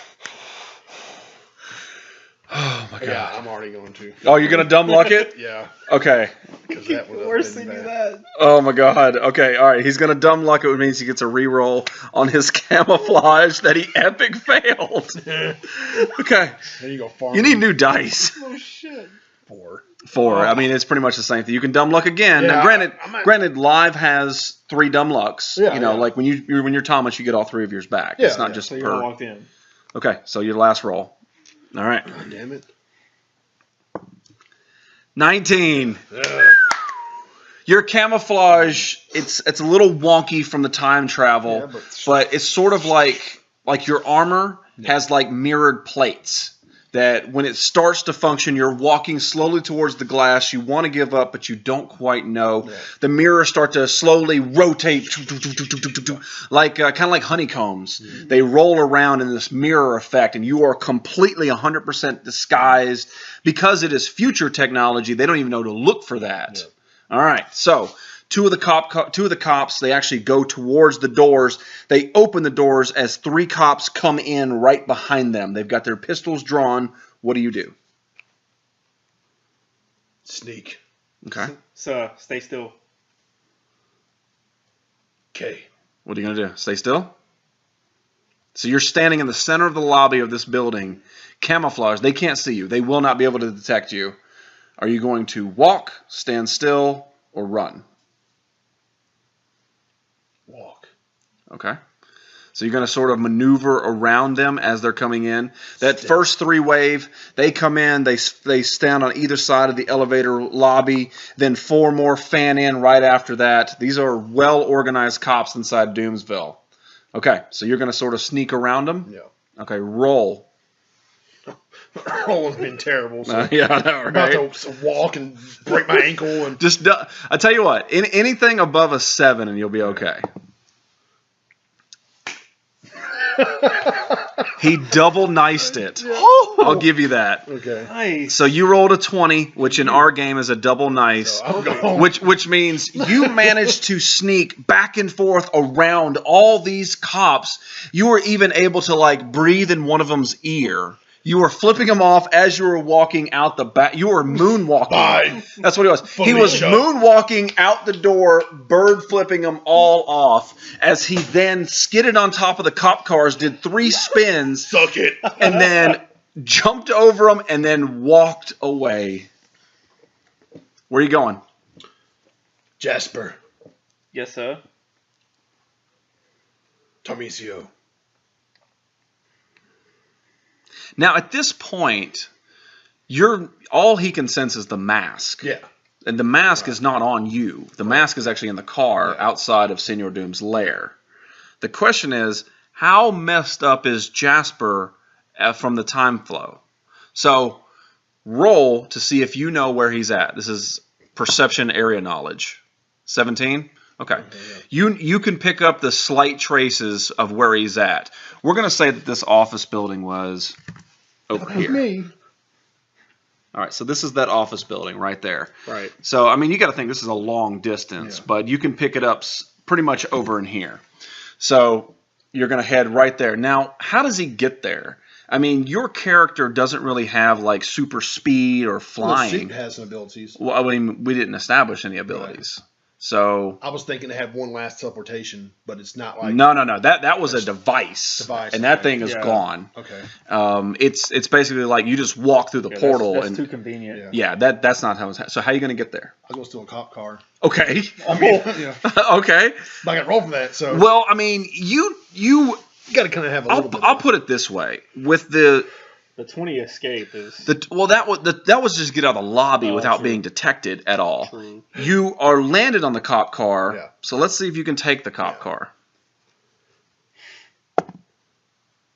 Oh my god. Yeah, I'm already going to. Oh, you're going to dumb luck it? Yeah. Okay. Because that would have Worse been than you bad. that. Oh my god. Okay, alright. He's going to dumb luck it, which means he gets a reroll on his camouflage that he epic failed. Okay. Then you go farm. You need new dice. Oh shit. 4. 4. I mean, it's pretty much the same thing. You can dumb luck again. Yeah, Now, granted, live has 3 dumb lucks. Yeah, you know, yeah. like when you're Thomas, you get all 3 of yours back. Yeah, It's not yeah. just So you per. walked in. Okay, so your last roll. All right. God damn it. 19. Ugh. Your camouflage, it's a little wonky from the time travel, Yeah, but it's sort of like your armor has like mirrored plates that when it starts to function, you're walking slowly towards the glass. You want to give up, but you don't quite know. Yeah. The mirrors start to slowly rotate, like kind of like honeycombs. Mm-hmm. They roll around in this mirror effect, and you are completely 100% disguised because it is future technology. They don't even know to look for that. Yeah. All right, so two of the cops, they actually go towards the doors. They open the doors as 3 cops come in right behind them. They've got their pistols drawn. What do you do? Sneak. Okay. Sir, stay still. Okay. What are you going to do? Stay still? So you're standing in the center of the lobby of this building, camouflage. They can't see you. They will not be able to detect you. Are you going to walk, stand still, or run? Walk. Okay. So you're going to sort of maneuver around them as they're coming in. That first 3 wave, they come in, they stand on either side of the elevator lobby, then 4 more fan in right after that. These are well-organized cops inside Doomsville. Okay, so you're going to sort of sneak around them? Yeah. Okay, roll. Rolling's been terrible. So Yeah, I know, I'm about right? to walk and break my ankle and Just, I tell you what, anything above a 7 and you'll be okay. He double niced it. I'll give you that. okay. Nice. So you rolled a 20, which in our game is a double nice, So I'm going. which means you managed to sneak back and forth around all these cops. You were even able to like breathe in one of them's ear. You were flipping him off as you were walking out the back. You were moonwalking. Bye. That's what he was. He was Felicia. moonwalking out the door, bird flipping them all off as he then skidded on top of the cop cars, did 3 spins, Suck it. and then jumped over them and then walked away. Where are you going? Jasper. Yes, sir. Thomasio. Now, at this point, all he can sense is the mask. Yeah. And the mask is not on you. The mask is actually in the car Yeah. outside of Senor Doom's lair. The question is, how messed up is Jasper from the time flow? So roll to see if you know where he's at. This is perception area knowledge. 17? Okay. You can pick up the slight traces of where he's at. We're going to say that this office building was over here. Me. All right, so this is that office building right there. Right. So, I mean, you got to think this is a long distance, Yeah. but you can pick it up pretty much over in here. So you're going to head right there. Now, how does he get there? I mean, your character doesn't really have, like, super speed or Well, flying. Suit has some abilities. Well, I mean, we didn't establish any abilities. So I was thinking to have one last teleportation, but it's not like. no. That was a device, and that thing is Yeah. gone. Okay. It's basically like you just walk through the portal, That's and too convenient. Yeah. that's not how it's. So how are you going to get there? I was going to steal a cop car. Okay. I mean, yeah. Okay. But I got roll for that, so. Well, I mean, you got to kind of have a little bit. I'll put it this way: with the 20 escape is that was just get out of the lobby without true. being detected at all. true. You are landed on the cop car, Yeah. so let's see if you can take the cop car.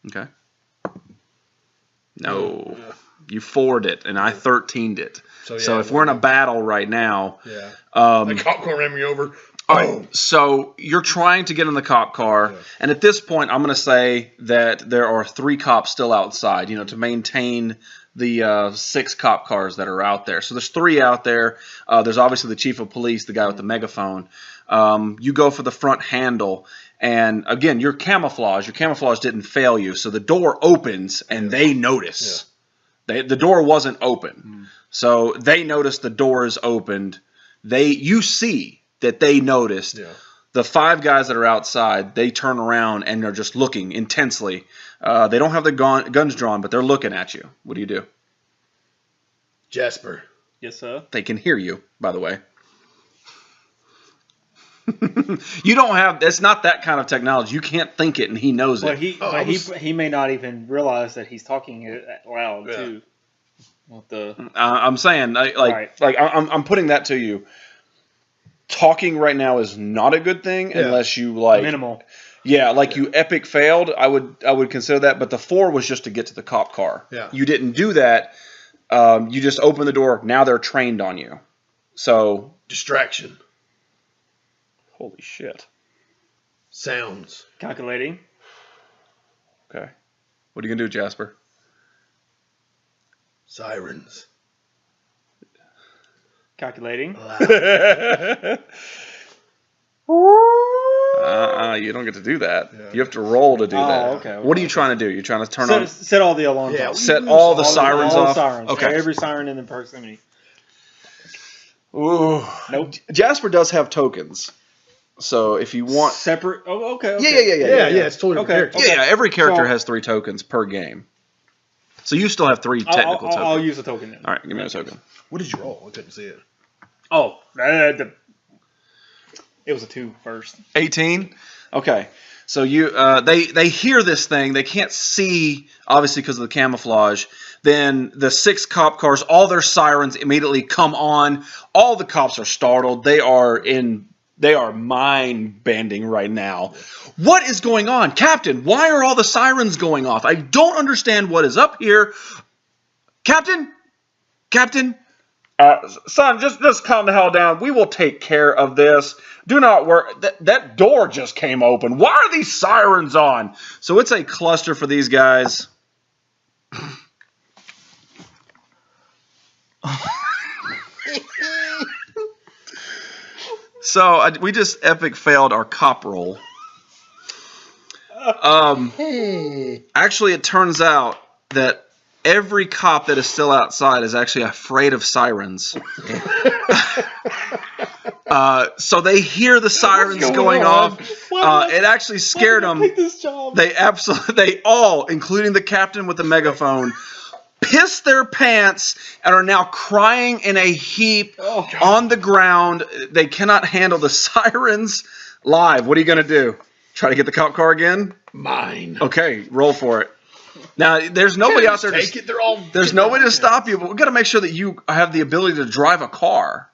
Okay. No, you 4'd it, and I 13'd it. So, So yeah, if we're in a battle right now, Yeah. um, The cop car ran me over. all right, so you're trying to get in the cop car, Yeah. and at this point, I'm going to say that there are 3 cops still outside, to maintain the 6 cop cars that are out there. So there's 3 out there. There's obviously the chief of police, the guy with the megaphone. You go for the front handle, and again, your camouflage didn't fail you, so the door opens, and they notice. The door wasn't open, so they notice the door is opened. You see that they noticed. Yeah. The 5 guys that are outside, they turn around and they're just looking intensely. They don't have their guns drawn, but they're looking at you. What do you do? Jasper. Yes, sir. They can hear you, by the way. You don't have. It's not that kind of technology. You can't think it, and he knows But it. he may not even realize that he's talking it loud Yeah. too. With the I'm saying, Right. I'm putting that to you. Talking right now is not a good thing Yeah. unless you minimal. Yeah, you epic failed. I would consider that, but the 4 was just to get to the cop car. Yeah. You didn't do that. You just opened the door. Now they're trained on you. So Distraction. holy shit. Sounds. Calculating. Okay, what are you gonna do, Jasper? Sirens. Calculating. You don't get to do that. Yeah. You have to roll to do Oh, that. okay, What are you okay. trying to do? You're trying to turn on. Set all the alarms Yeah. off. Set all the sirens all off. the sirens. Okay. Every siren in the proximity. Ooh. Nope. Jasper does have tokens, so if you want. Separate. Oh, okay. Yeah. Yeah, it's totally Okay. different character. Yeah, every character So- has 3 tokens per game. So you still have 3 technical I'll tokens. use a token then. All right, give me a token. What did you roll? I couldn't see it. Oh, it was a 2 first. 18. Okay, so you they hear this thing. They can't see, obviously, because of the camouflage. Then the 6 cop cars, all their sirens immediately come on. All the cops are startled. They are mind bending right now. What is going on, Captain? Why are all the sirens going off? I don't understand what is up here. Captain, son, just calm the hell down. We will take care of this. Do not worry. That door just came open. Why are these sirens on? So it's a cluster for these guys. So we just epic failed our cop roll. Actually, it turns out that every cop that is still outside is actually afraid of sirens. So they hear the sirens going off. It actually scared them. This job. They all, including the captain with the megaphone, pissed their pants and are now crying in a heap on the ground. They cannot handle the sirens live. What are you going to do? Try to get the cop car again? Mine. Okay, roll for it. Now, there's nobody out there. Take it. They're all. There's nobody to stop you, but we've got to make sure that you have the ability to drive a car.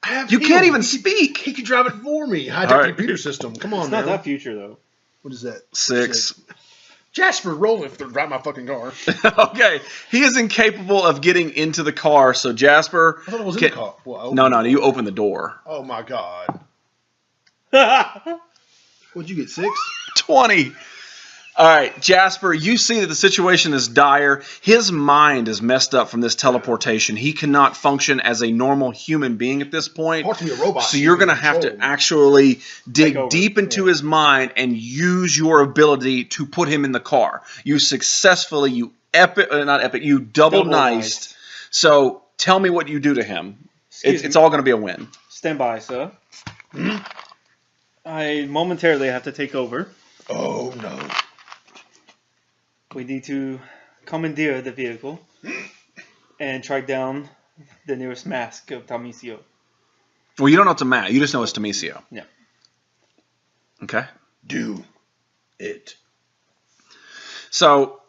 I have You him. can't even speak. He can drive it for me. Hijack All the right. computer system. Come on, It's not man. that future though. What is that? 6. Jasper, roll if they're driving my fucking car. Okay. He is incapable of getting into the car, so Jasper. I thought it was in the car. Well, No, you open the door. Oh my god. What'd you get? 6? 20. All right, Jasper, you see that the situation is dire. His mind is messed up from this teleportation. He cannot function as a normal human being at this point. Hard to be a robot. So you're going to have to actually dig deep into his mind and use your ability to put him in the car. You successfully, you double knifed. So tell me what you do to him. It's all going to be a win. Stand by, sir. I momentarily have to take over. Oh no. We need to commandeer the vehicle and track down the nearest mask of Thomasio. Well, you don't know it's a Matt. You just know it's Thomasio. Yeah. Okay. Do it. So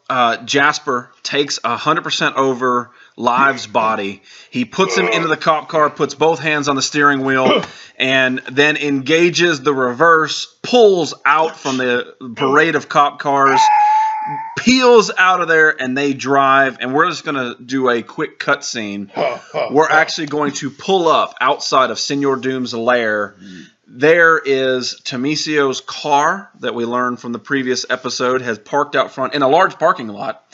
Jasper takes 100% over Live's body. He puts him into the cop car, puts both hands on the steering wheel, and then engages the reverse, pulls out from the parade of cop cars, peels out of there, and they drive. And we're just going to do a quick cutscene. We're actually going to pull up outside of Senor Doom's lair. There is Thomasio's car that we learned from the previous episode has parked out front in a large parking lot.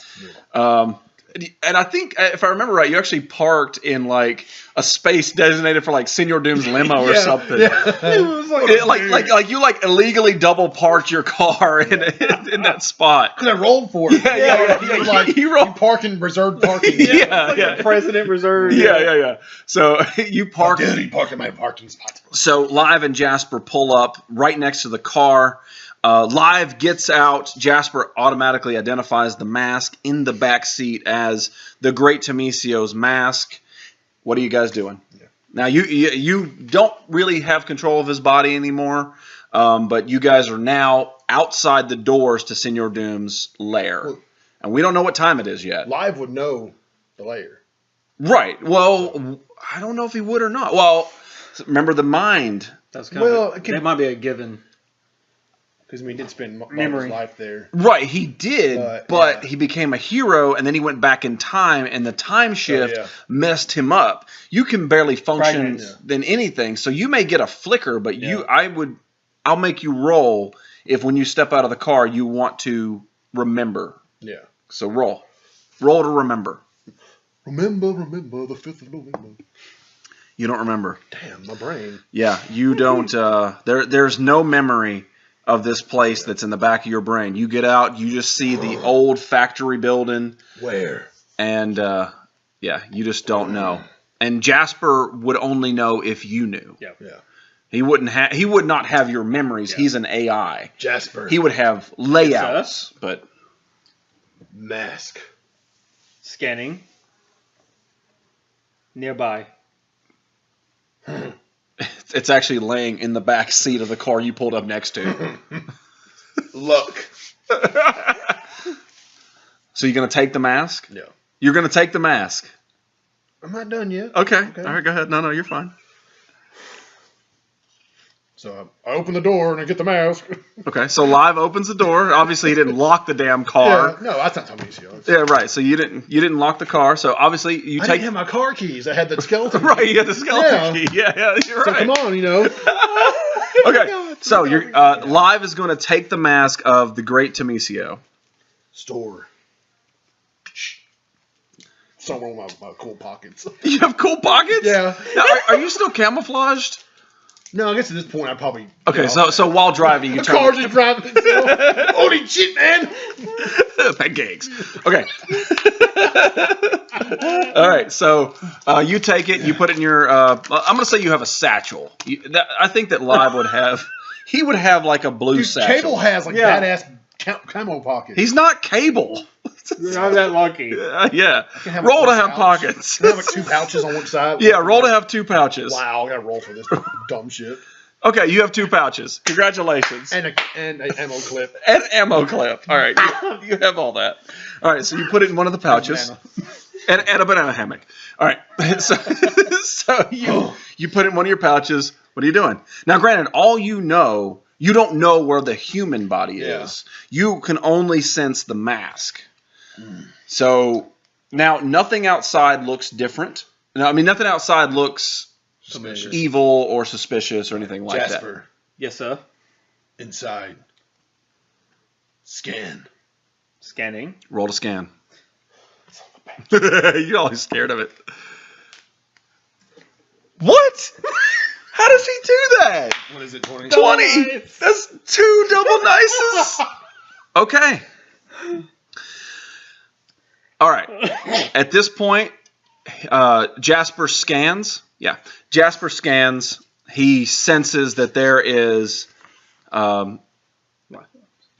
And I think, if I remember right, you actually parked in like a space designated for like Senor Doom's limo or something. Yeah. It was like you like illegally double parked your car in that spot. Because I rolled for it. Yeah. Like, You rolled. parking, reserved parking. Yeah. President reserve. Yeah. So you park. Dude, he parked in my parking spot. So Live and Jasper pull up right next to the car. Live gets out. Jasper automatically identifies the mask in the back seat as the Great Thomasio's mask. What are you guys doing? Yeah. Now you don't really have control of his body anymore, but you guys are now outside the doors to Senor Doom's lair, and we don't know what time it is yet. Live would know the lair. Right. Well, I don't know if he would or not. Well, remember the mind. That's kind of that might be a given. Because, he did spend most of Memory. his life there. Right, he did, but he became a hero, and then he went back in time, and the time shift messed him up. You can barely function than anything, so you may get a flicker, but I'll make you roll if when you step out of the car, you want to remember. Yeah. So roll. Roll to remember. Remember the 5th of November. You don't remember. Damn, my brain. Yeah, you don't. There's no memory of this place that's in the back of your brain. You get out, you just see the old factory building. Where? And, you just don't know. And Jasper would only know if you knew. Yeah. He would not have your memories. He's an AI. Jasper. He would have layouts, but mask. Scanning. Nearby. it's actually laying in the back seat of the car you pulled up next to. Look. So you're going to take the mask? Yeah. You're going to take the mask? I'm not done yet. Okay. All right, go ahead. No, you're fine. So I open the door and I get the mask. Okay, so Live opens the door. Obviously, he didn't lock the damn car. Yeah, no, that's not Thomasio. Yeah, right. So you didn't lock the car. So obviously I didn't have my car keys. I had the skeleton. Right, you had the skeleton key. Yeah, you're so right. come on, Okay, so you're Live is going to take the mask of the Great Thomasio. Store. Somewhere in my cool pockets. You have cool pockets? Yeah. Now, are you still camouflaged? No, I guess at this point I probably. Okay, so while driving, you the car's just driving itself. Holy shit, man! Pancakes. Okay. All right, so you take it, you put it in your. I'm going to say you have a satchel. I think that Live would have. He would have like a blue satchel. Cable has like badass camo pockets. He's not Cable. You're not that lucky. Yeah. Roll to have pockets. Can I have like 2 pouches on one side? Yeah, roll to have 2 pouches. Wow, I gotta roll for this dumb shit. Okay, you have 2 pouches. Congratulations. And a ammo clip. And ammo clip. All right, you have all that. All right, so you put it in one of the pouches. And a banana hammock. All right, so you put it in one of your pouches. What are you doing? Now, granted, all you know You don't know where the human body Yeah. is. You can only sense the mask. So now nothing outside looks different. No, I mean nothing outside looks Suspicious. evil or suspicious or anything like that. Jasper, Yes, sir. inside. Scan. Scanning. Roll to scan. You're always scared of it. What? How does he do that? What is it, 20? 20. That's 2 double nices. Okay. All right. At this point, Jasper scans. Yeah. Jasper scans. He senses that there is.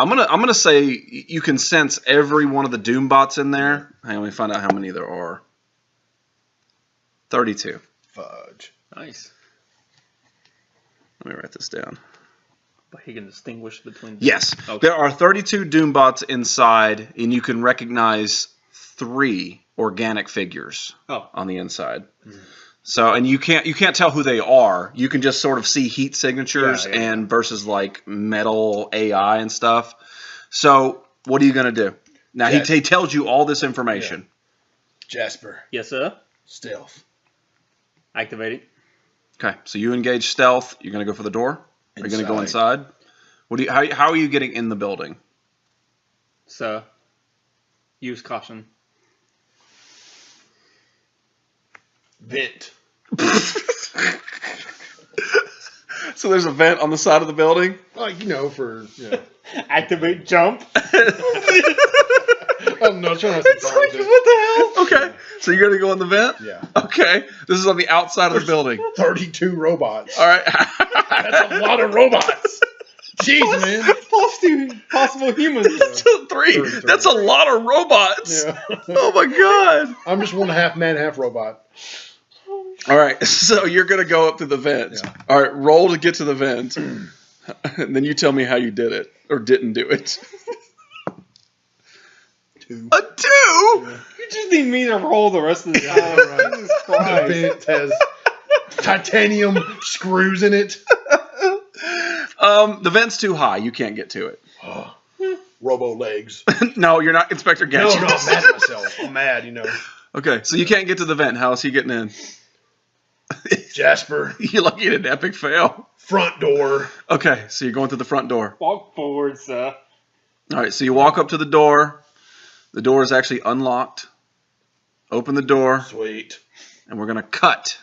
I'm gonna say you can sense every one of the Doombots in there. Hang on, let me find out how many there are. 32. Fudge. Nice. Let me write this down. But he can distinguish between. Yes, Okay. there are 32 Doombots inside, and you can recognize 3 organic figures on the inside. So, and you can't tell who they are. You can just sort of see heat signatures and versus like metal AI and stuff. So, what are you gonna do? Now he tells you all this information. Jasper, Yes, sir. stealth. Activating. Okay, so you engage stealth. You're gonna go for the door. Are you gonna go inside? What do you? How are you getting in the building? So, use caution. Vent. So there's a vent on the side of the building. Like, for, Activate jump. Oh, no, trying to What the hell? Okay, so you're gonna go in the vent. Yeah. Okay, this is on the outside of the building. 32 robots. All right. That's a lot of robots. Jeez, man. Plus 2 possible humans. Three. That's a lot of robots. Yeah. Oh my god. I'm just 1.5 man, half robot. All right, so you're gonna go up to the vent. Yeah. All right, roll to get to the vent, and then you tell me how you did it or didn't do it. 2. A 2. You just need me to roll the rest of the time. Right. Jesus The Christ. vent has titanium screws in it. The vent's too high. You can't get to it. Robo legs. No, you're not Inspector No, Gadget. I'm mad at myself. I'm mad, Okay, so you can't get to the vent. How is he getting in? Jasper, You're lucky at an epic fail. front door. Okay, so you're going through the front door. Walk forward, sir. All right, so you walk up to the door. The door is actually unlocked. Open the door, Sweet. and we're going to cut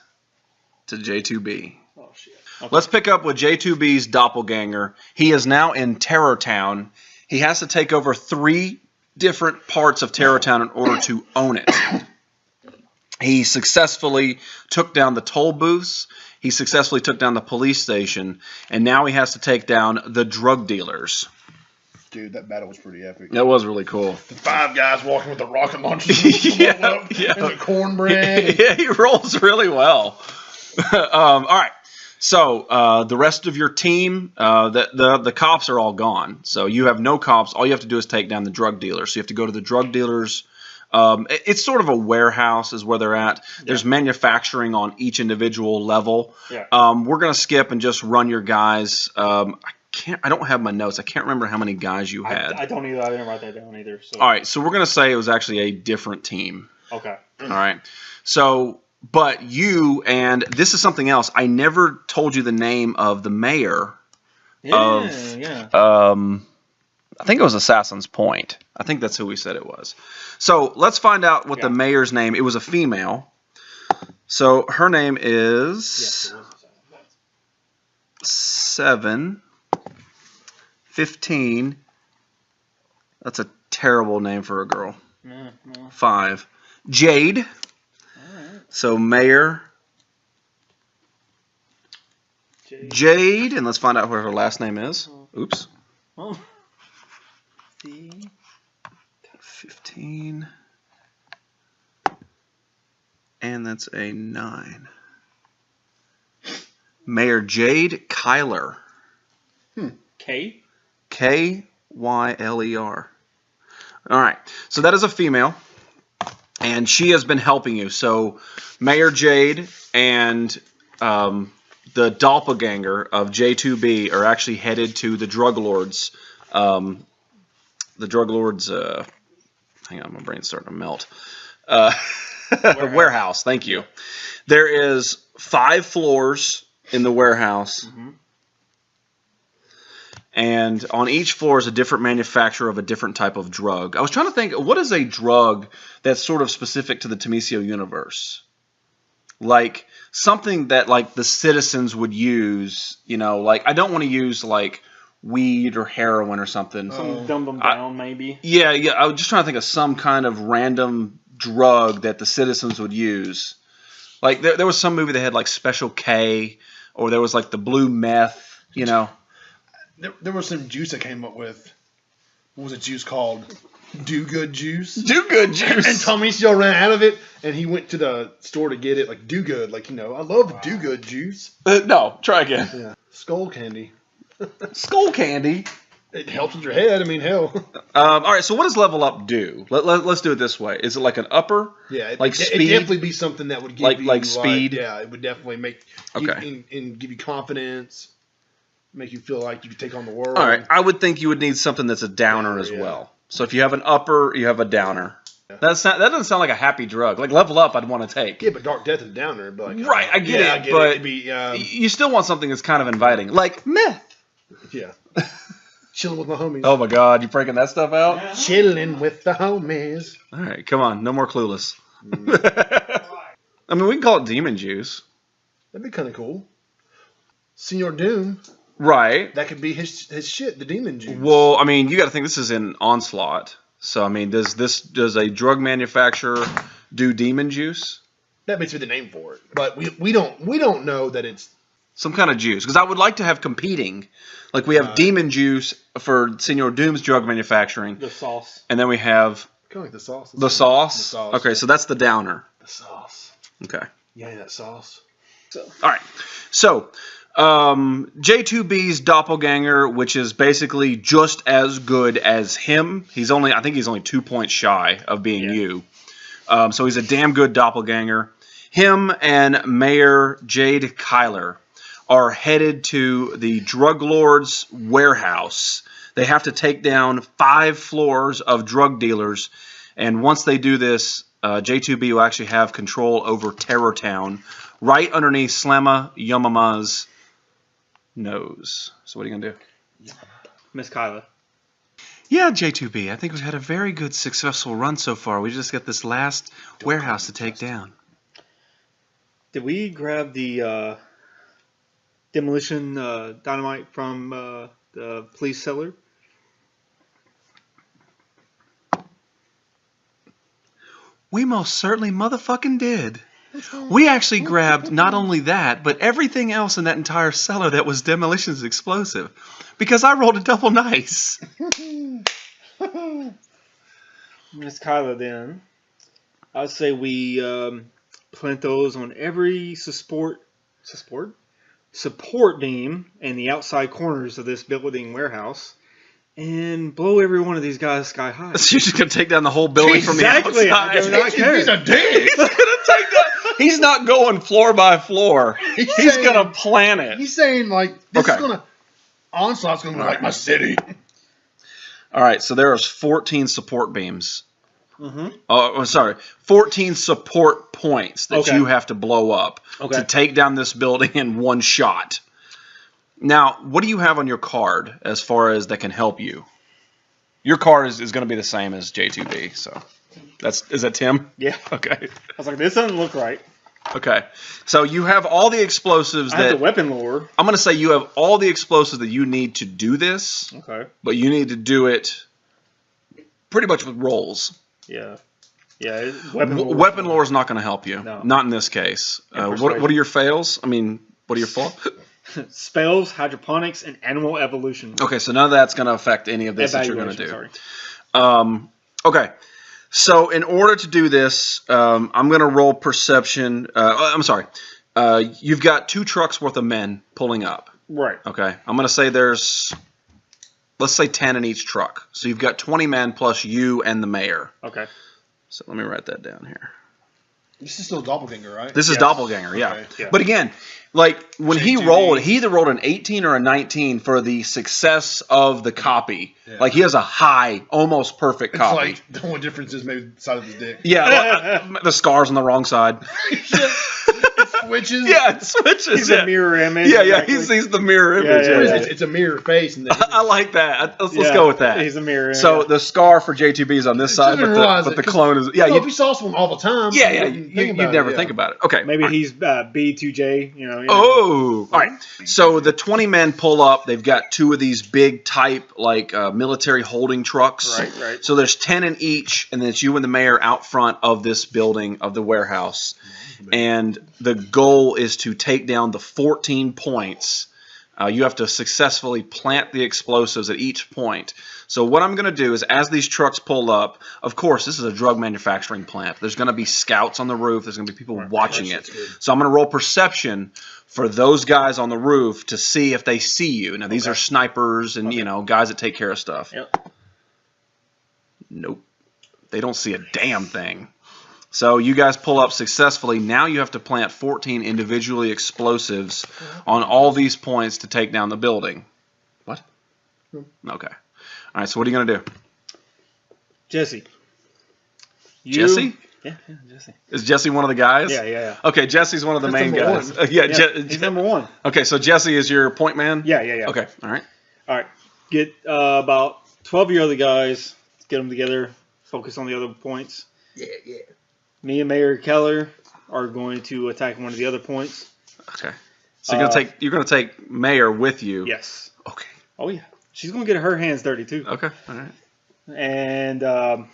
to J2B. Oh, shit. Okay. Let's pick up with J2B's doppelganger. He is now in Terror Town. He has to take over 3 different parts of Terror Town in order to own it. He successfully took down the toll booths. He successfully took down the police station. And now he has to take down the drug dealers. Dude, that battle was pretty epic. That was really cool. The 5 guys walking with the rocket launchers Yeah, and the cornbread. Yeah, he rolls really well. All right. So the rest of your team, the cops are all gone. So you have no cops. All you have to do is take down the drug dealers. So you have to go to the drug dealers. It's sort of a warehouse is where they're at. There's manufacturing on each individual level. Yeah. We're gonna skip and just run your guys. I don't have my notes. I can't remember how many guys you had. I don't either. I didn't write that down either. So. All right. So we're gonna say it was actually a different team. Okay. All right. So, but you, and this is something else. I never told you the name of the mayor Yeah. I think it was Assassin's Point. I think that's who we said it was. So let's find out what the mayor's name. It was a female. So her name is 715. That's a terrible name for a girl. 5. Jade. All right. So Mayor Jade, and let's find out what her last name is. Oops. Oh. See. 15. And that's a 9. Mayor Jade Kyler. K? Kyler. All right. So that is a female. And she has been helping you. So Mayor Jade and the doppelganger of J2B are actually headed to the drug lords. The drug lords. Hang on, my brain's starting to melt. Warehouse. Thank you. There is 5 floors in the warehouse. Mm-hmm. And on each floor is a different manufacturer of a different type of drug. I was trying to think, what is a drug that's sort of specific to the Thomasio universe? Like something that like the citizens would use, you know, like I don't want to use like weed or heroin or something. Some dumb them down, maybe. Yeah. I was just trying to think of some kind of random drug that the citizens would use. Like there was some movie that had like Special K, or there was like the blue meth, you know. There was some juice I came up with. What was a juice called? Do Good Juice. Do Good Juice. And Thomasio ran out of it, and he went to the store to get it. Like Do Good, like I love Do Good Juice. No, try again. Yeah, skull candy. Skull candy. It helps with your head. I mean, hell. All right. So what does level up do? Let's do it this way. Is it like an upper? Yeah, it, like it, speed? It'd definitely be something that would give you like speed. Yeah, it would definitely make and give you confidence. Make you feel like you could take on the world. All right, I would think you would need something that's a downer as well. So if you have an upper, you have a downer. Yeah. That doesn't sound like a happy drug. Like level up, I'd want to take. Yeah, but Dark Death is a downer. But like, right, I get it. I get but it. It'd be, you still want something that's kind of inviting, like meth. Yeah. Chilling with my homies. Oh my God, you breaking that stuff out? Yeah. Chilling with the homies. All right, come on, no more Clueless. I mean, we can call it demon juice. That'd be kind of cool. Senor Doom. Right. That could be his shit, the demon juice. Well, I mean, you got to think this is in Onslaught. So, I mean, does a drug manufacturer do demon juice? That makes me the name for it. But we don't know that it's Some kind of juice. Because I would like to have competing. Like, we have demon juice for Senor Doom's drug manufacturing. The sauce. And then we have kind of like the sauce. the sauce. The sauce. Okay, so that's the downer. The sauce. Okay. Yeah, that sauce. All right. So, J2B's doppelganger, which is basically just as good as him. I think he's only 2 points shy of being you. So he's a damn good doppelganger. Him and Mayor Jade Kyler are headed to the drug lord's warehouse. They have to take down 5 floors of drug dealers. And once they do this, J2B will actually have control over Terror Town, right underneath Slamma Yamama's nose. So what are you going to do? Miss Kyla. Yeah, J2B, I think we've had a very good, successful run so far. We just got this last warehouse to take down. Did we grab the demolition dynamite from the police cellar? We most certainly motherfucking did. We actually grabbed not only that, but everything else in that entire cellar that was demolition's explosive. Because I rolled a double nice. Miss Kyla, then, I'd say we plant those on every support beam and the outside corners of this building warehouse, and blow every one of these guys sky high. So you're just going to take down the whole building from the Exactly. outside? I do not care. He's a dick. He's going to take that. He's not going floor by floor. He's going to plan it. He's saying like this Okay. is gonna Onslaught's gonna be like my city. All right, so there is 14 support beams. Mm-hmm. Oh, sorry, 14 support points that Okay. you have to blow up Okay. to take down this building in one shot. Now, what do you have on your card as far as that can help you? Your card is going to be the same as J2B, so is that Tim? Yeah. Okay. I was like, this doesn't look right. Okay. So you have all the explosives I have that the weapon lore. I'm going to say you have all the explosives that you need to do this, Okay. but you need to do it pretty much with rolls. Yeah. Yeah. Weapon lore. Weapon lore is not going to help you. No. Not in this case. And What are your fails? I mean, what are your faults? Spells, hydroponics, and animal evolution. Okay, so none of that's going to affect any of this that you're going to do. Sorry. Okay. So in order to do this, I'm going to roll perception. I'm sorry. You've got 2 trucks worth of men pulling up. Right. Okay. I'm going to say let's say 10 in each truck. So you've got 20 men plus you and the mayor. Okay. So let me write that down here. This is still doppelganger, right? This is Yes. doppelganger, yeah. Okay. Yeah. But again, like when he J2D. rolled, he either rolled an 18 or a 19 for the success of the copy. Yeah. Like he has a high, almost perfect It's copy. like the only difference is maybe the side of his dick. Yeah, the scars on the wrong side. It switches. Yeah, it switches. He's yeah. a mirror image. Yeah, yeah, exactly. he sees the mirror Yeah, image. yeah, What is yeah. it? It's a mirror face. And then I like that. Let's Yeah, go with that. He's a mirror image. So the scar for J2B is on this side, but the clone is if you saw someone all the time, yeah, you yeah. wouldn't think You'd about never it, yeah. think about it. Okay, maybe all right. he's B2J. You know. Oh, all right. So the 20 men pull up. They've got two of these big type like military holding trucks. Right, right. So there's 10 in each, and then it's you and the mayor out front of this building of the warehouse. And the goal is to take down the 14 points. You have to successfully plant the explosives at each point. So what I'm going to do is as these trucks pull up, of course, this is a drug manufacturing plant. There's going to be scouts on the roof. There's going to be people watching it. So I'm going to roll perception for those guys on the roof to see if they see you. Now, these are snipers and, guys that take care of stuff. Yep. Nope. They don't see a damn thing. So you guys pull up successfully. Now you have to plant 14 individually explosives on all these points to take down the building. What? Okay. All right, so what are you going to do? Jesse. Jesse? Yeah, Jesse. Is Jesse one of the guys? Yeah. Okay, Jesse's one of the That's main number guys. one. He's number one. Okay, so Jesse is your point man? Yeah. Okay, all right. All right. Get about 12 of your other guys. Get them together. Focus on the other points. Yeah. Me and Mayor Keller are going to attack one of the other points. Okay. So you're gonna take Mayor with you. Yes. Okay. Oh yeah. She's gonna get her hands dirty too. Okay. All right. And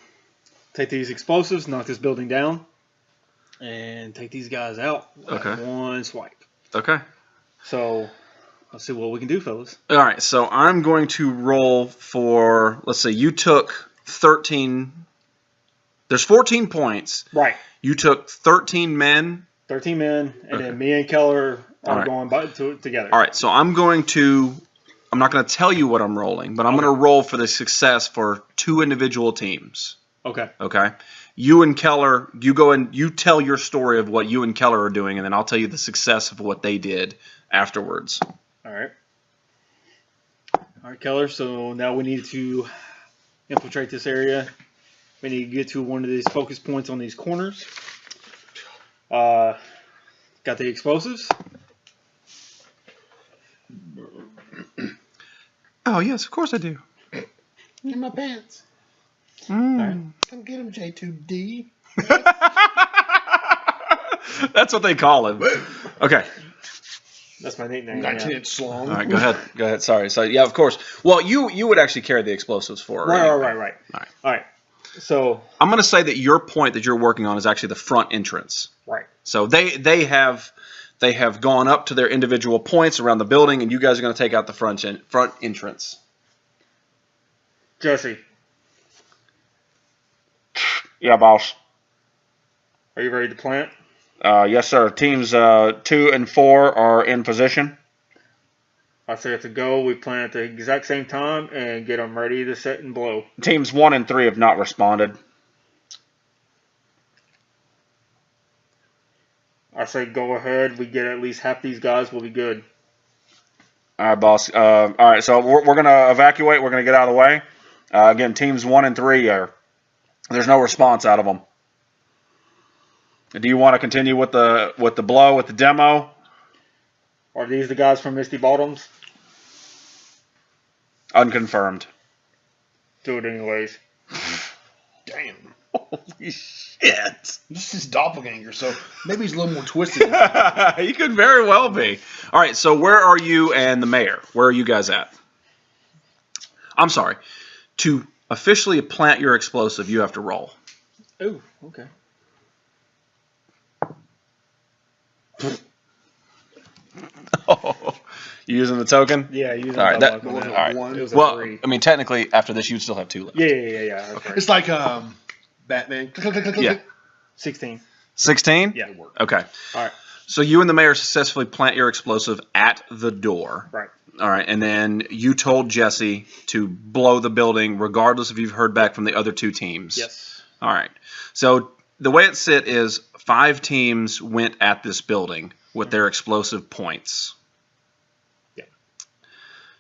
take these explosives, knock this building down, and take these guys out. Okay. One swipe. Okay. So let's see what we can do, fellas. All right. So I'm going to roll for. Let's say you took 13. There's 14 points. Right. You took 13 men. 13 men, and Okay. then me and Keller are All right. going together. All right. So I'm not going to tell you what I'm rolling, but I'm going to roll for the success for 2 individual teams. Okay. Okay. You and Keller, you go and you tell your story of what you and Keller are doing, and then I'll tell you the success of what they did afterwards. All right. All right, Keller. So now we need to infiltrate this area. We need to get to one of these focus points on these corners. Got the explosives. Oh, yes, of course I do. In my pants. All right. Come get him, J2D. That's what they call him. Okay. That's my nickname. 19-inch long. All right, go ahead. Go ahead. Sorry. So, yeah, of course. Well, you would actually carry the explosives for her. Right. All right. So, I'm going to say that your point that you're working on is actually the front entrance. right. So they have gone up to their individual points around the building, and you guys are going to take out the front entrance. Jesse, Yeah, boss. are you ready to plant? Yes, sir. Teams 2 and 4 are in position. I say it's a go. We plant at the exact same time and get them ready to set and blow. Teams 1 and 3 have not responded. I say go ahead. We get at least half these guys. We'll be good. All right, boss. All right, so we're going to evacuate. We're going to get out of the way. Again, teams 1 and 3 there's no response out of them. Do you want to continue with the blow, with the demo? Are these the guys from Misty Bottoms? Unconfirmed. Do it anyways. Damn. Holy shit. This is doppelganger, so maybe he's a little more twisted. You could very well be. All right, so where are you and the mayor? Where are you guys at? I'm sorry. To officially plant your explosive, you have to roll. Oh, okay. You using the token? Yeah, using All right, that. all right. It was a Well, 3. I mean, technically, after this, you'd still have 2 left. Yeah. Okay. It's like Batman. Click, click, click, click, Yeah. click. 16. 16? Yeah. Okay. All right. So you and the mayor successfully plant your explosive at the door. Right. All right, and then you told Jesse to blow the building regardless if you've heard back from the other 2 teams. Yes. All right. So the way it sit is 5 teams went at this building with their explosive points. Yeah.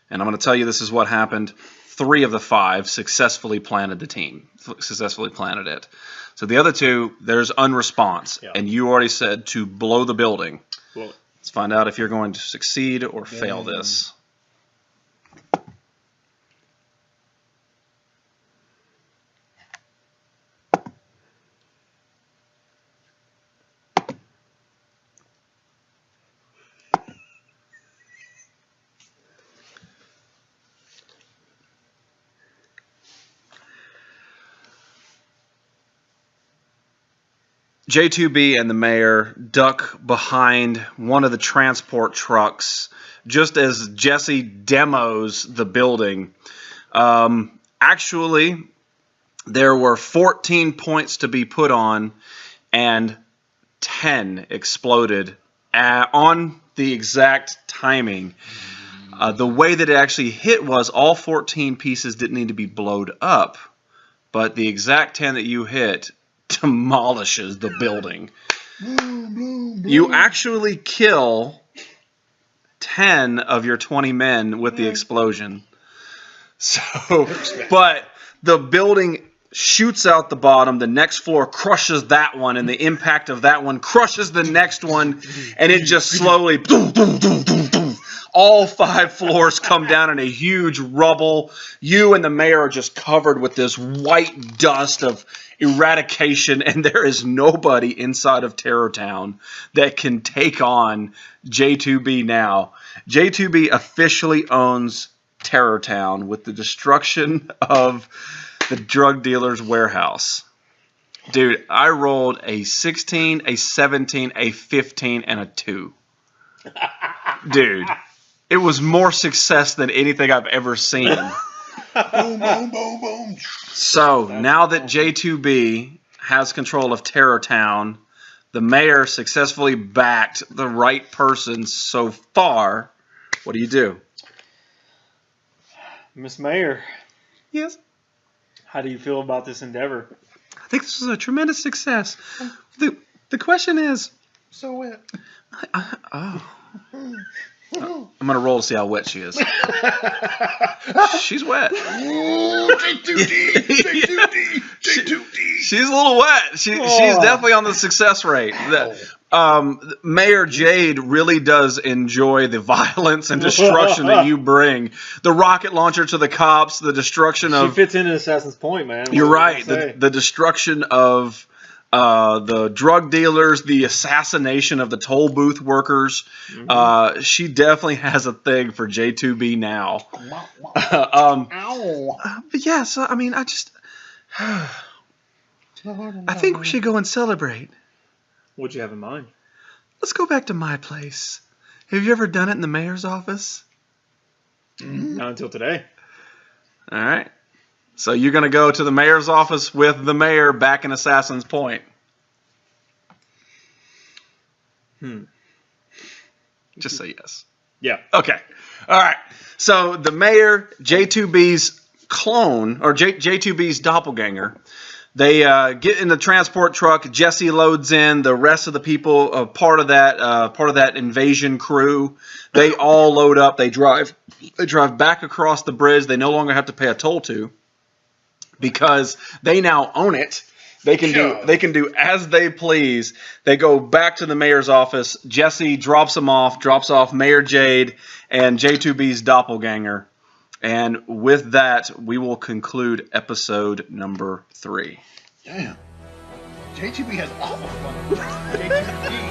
And I'm going to tell you this is what happened. 3 of the 5 successfully planted it. So the other 2, there's unresponse. Yeah. And you already said to blow the building. Blow it. Let's find out if you're going to succeed or fail this. J2B and the mayor duck behind one of the transport trucks just as Jesse demos the building. Actually, there were 14 points to be put on, and 10 exploded on the exact timing. The way that it actually hit was all 14 pieces didn't need to be blowed up, but the exact 10 that you hit demolishes the building. You actually kill 10 of your 20 men with the explosion. So, but the building shoots out the bottom, the next floor crushes that one, and the impact of that one crushes the next one, and it just slowly, boom, boom, boom, boom, boom. All 5 floors come down in a huge rubble. You and the mayor are just covered with this white dust of eradication, and there is nobody inside of Terror Town that can take on J2B now. J2B officially owns Terror Town with the destruction of the drug dealer's warehouse. Dude, I rolled a 16, a 17, a 15, and a 2. Dude, it was more success than anything I've ever seen. Boom, boom, boom, boom. So, now that J2B has control of Terror Town, the mayor successfully backed the right person so far. What do? Miss Mayor, Yes? how do you feel about this endeavor? I think this is a tremendous success. The question is... So wet. I'm going to roll to see how wet she is. She's wet. Ooh, J2D, J2D, J2D. She's a little wet. She's definitely on the success rate. Mayor Jade really does enjoy the violence and destruction that you bring. The rocket launcher to the cops, the destruction of... She fits into Assassin's Point, man. You're right. The destruction of the drug dealers, the assassination of the toll booth workers. Mm-hmm. She definitely has a thing for J2B now. But yeah, so, I mean, I think we should go and celebrate. What'd you have in mind? Let's go back to my place. Have you ever done it in the mayor's office? Not until today. All right. So you're going to go to the mayor's office with the mayor back in Assassin's Point. Just say yes. Yeah. Okay. All right. So the mayor, J2B's clone, or J2B's doppelganger, they get in the transport truck. Jesse loads in. The rest of the people, part of that invasion crew, they all load up. They drive back across the bridge. They no longer have to pay a toll to, because they now own it. They can do as they please. They go back to the mayor's office. Jesse drops off Mayor Jade and J2B's doppelganger. And with that, we will conclude episode number 3. Damn. J2B has awful fun. J2B.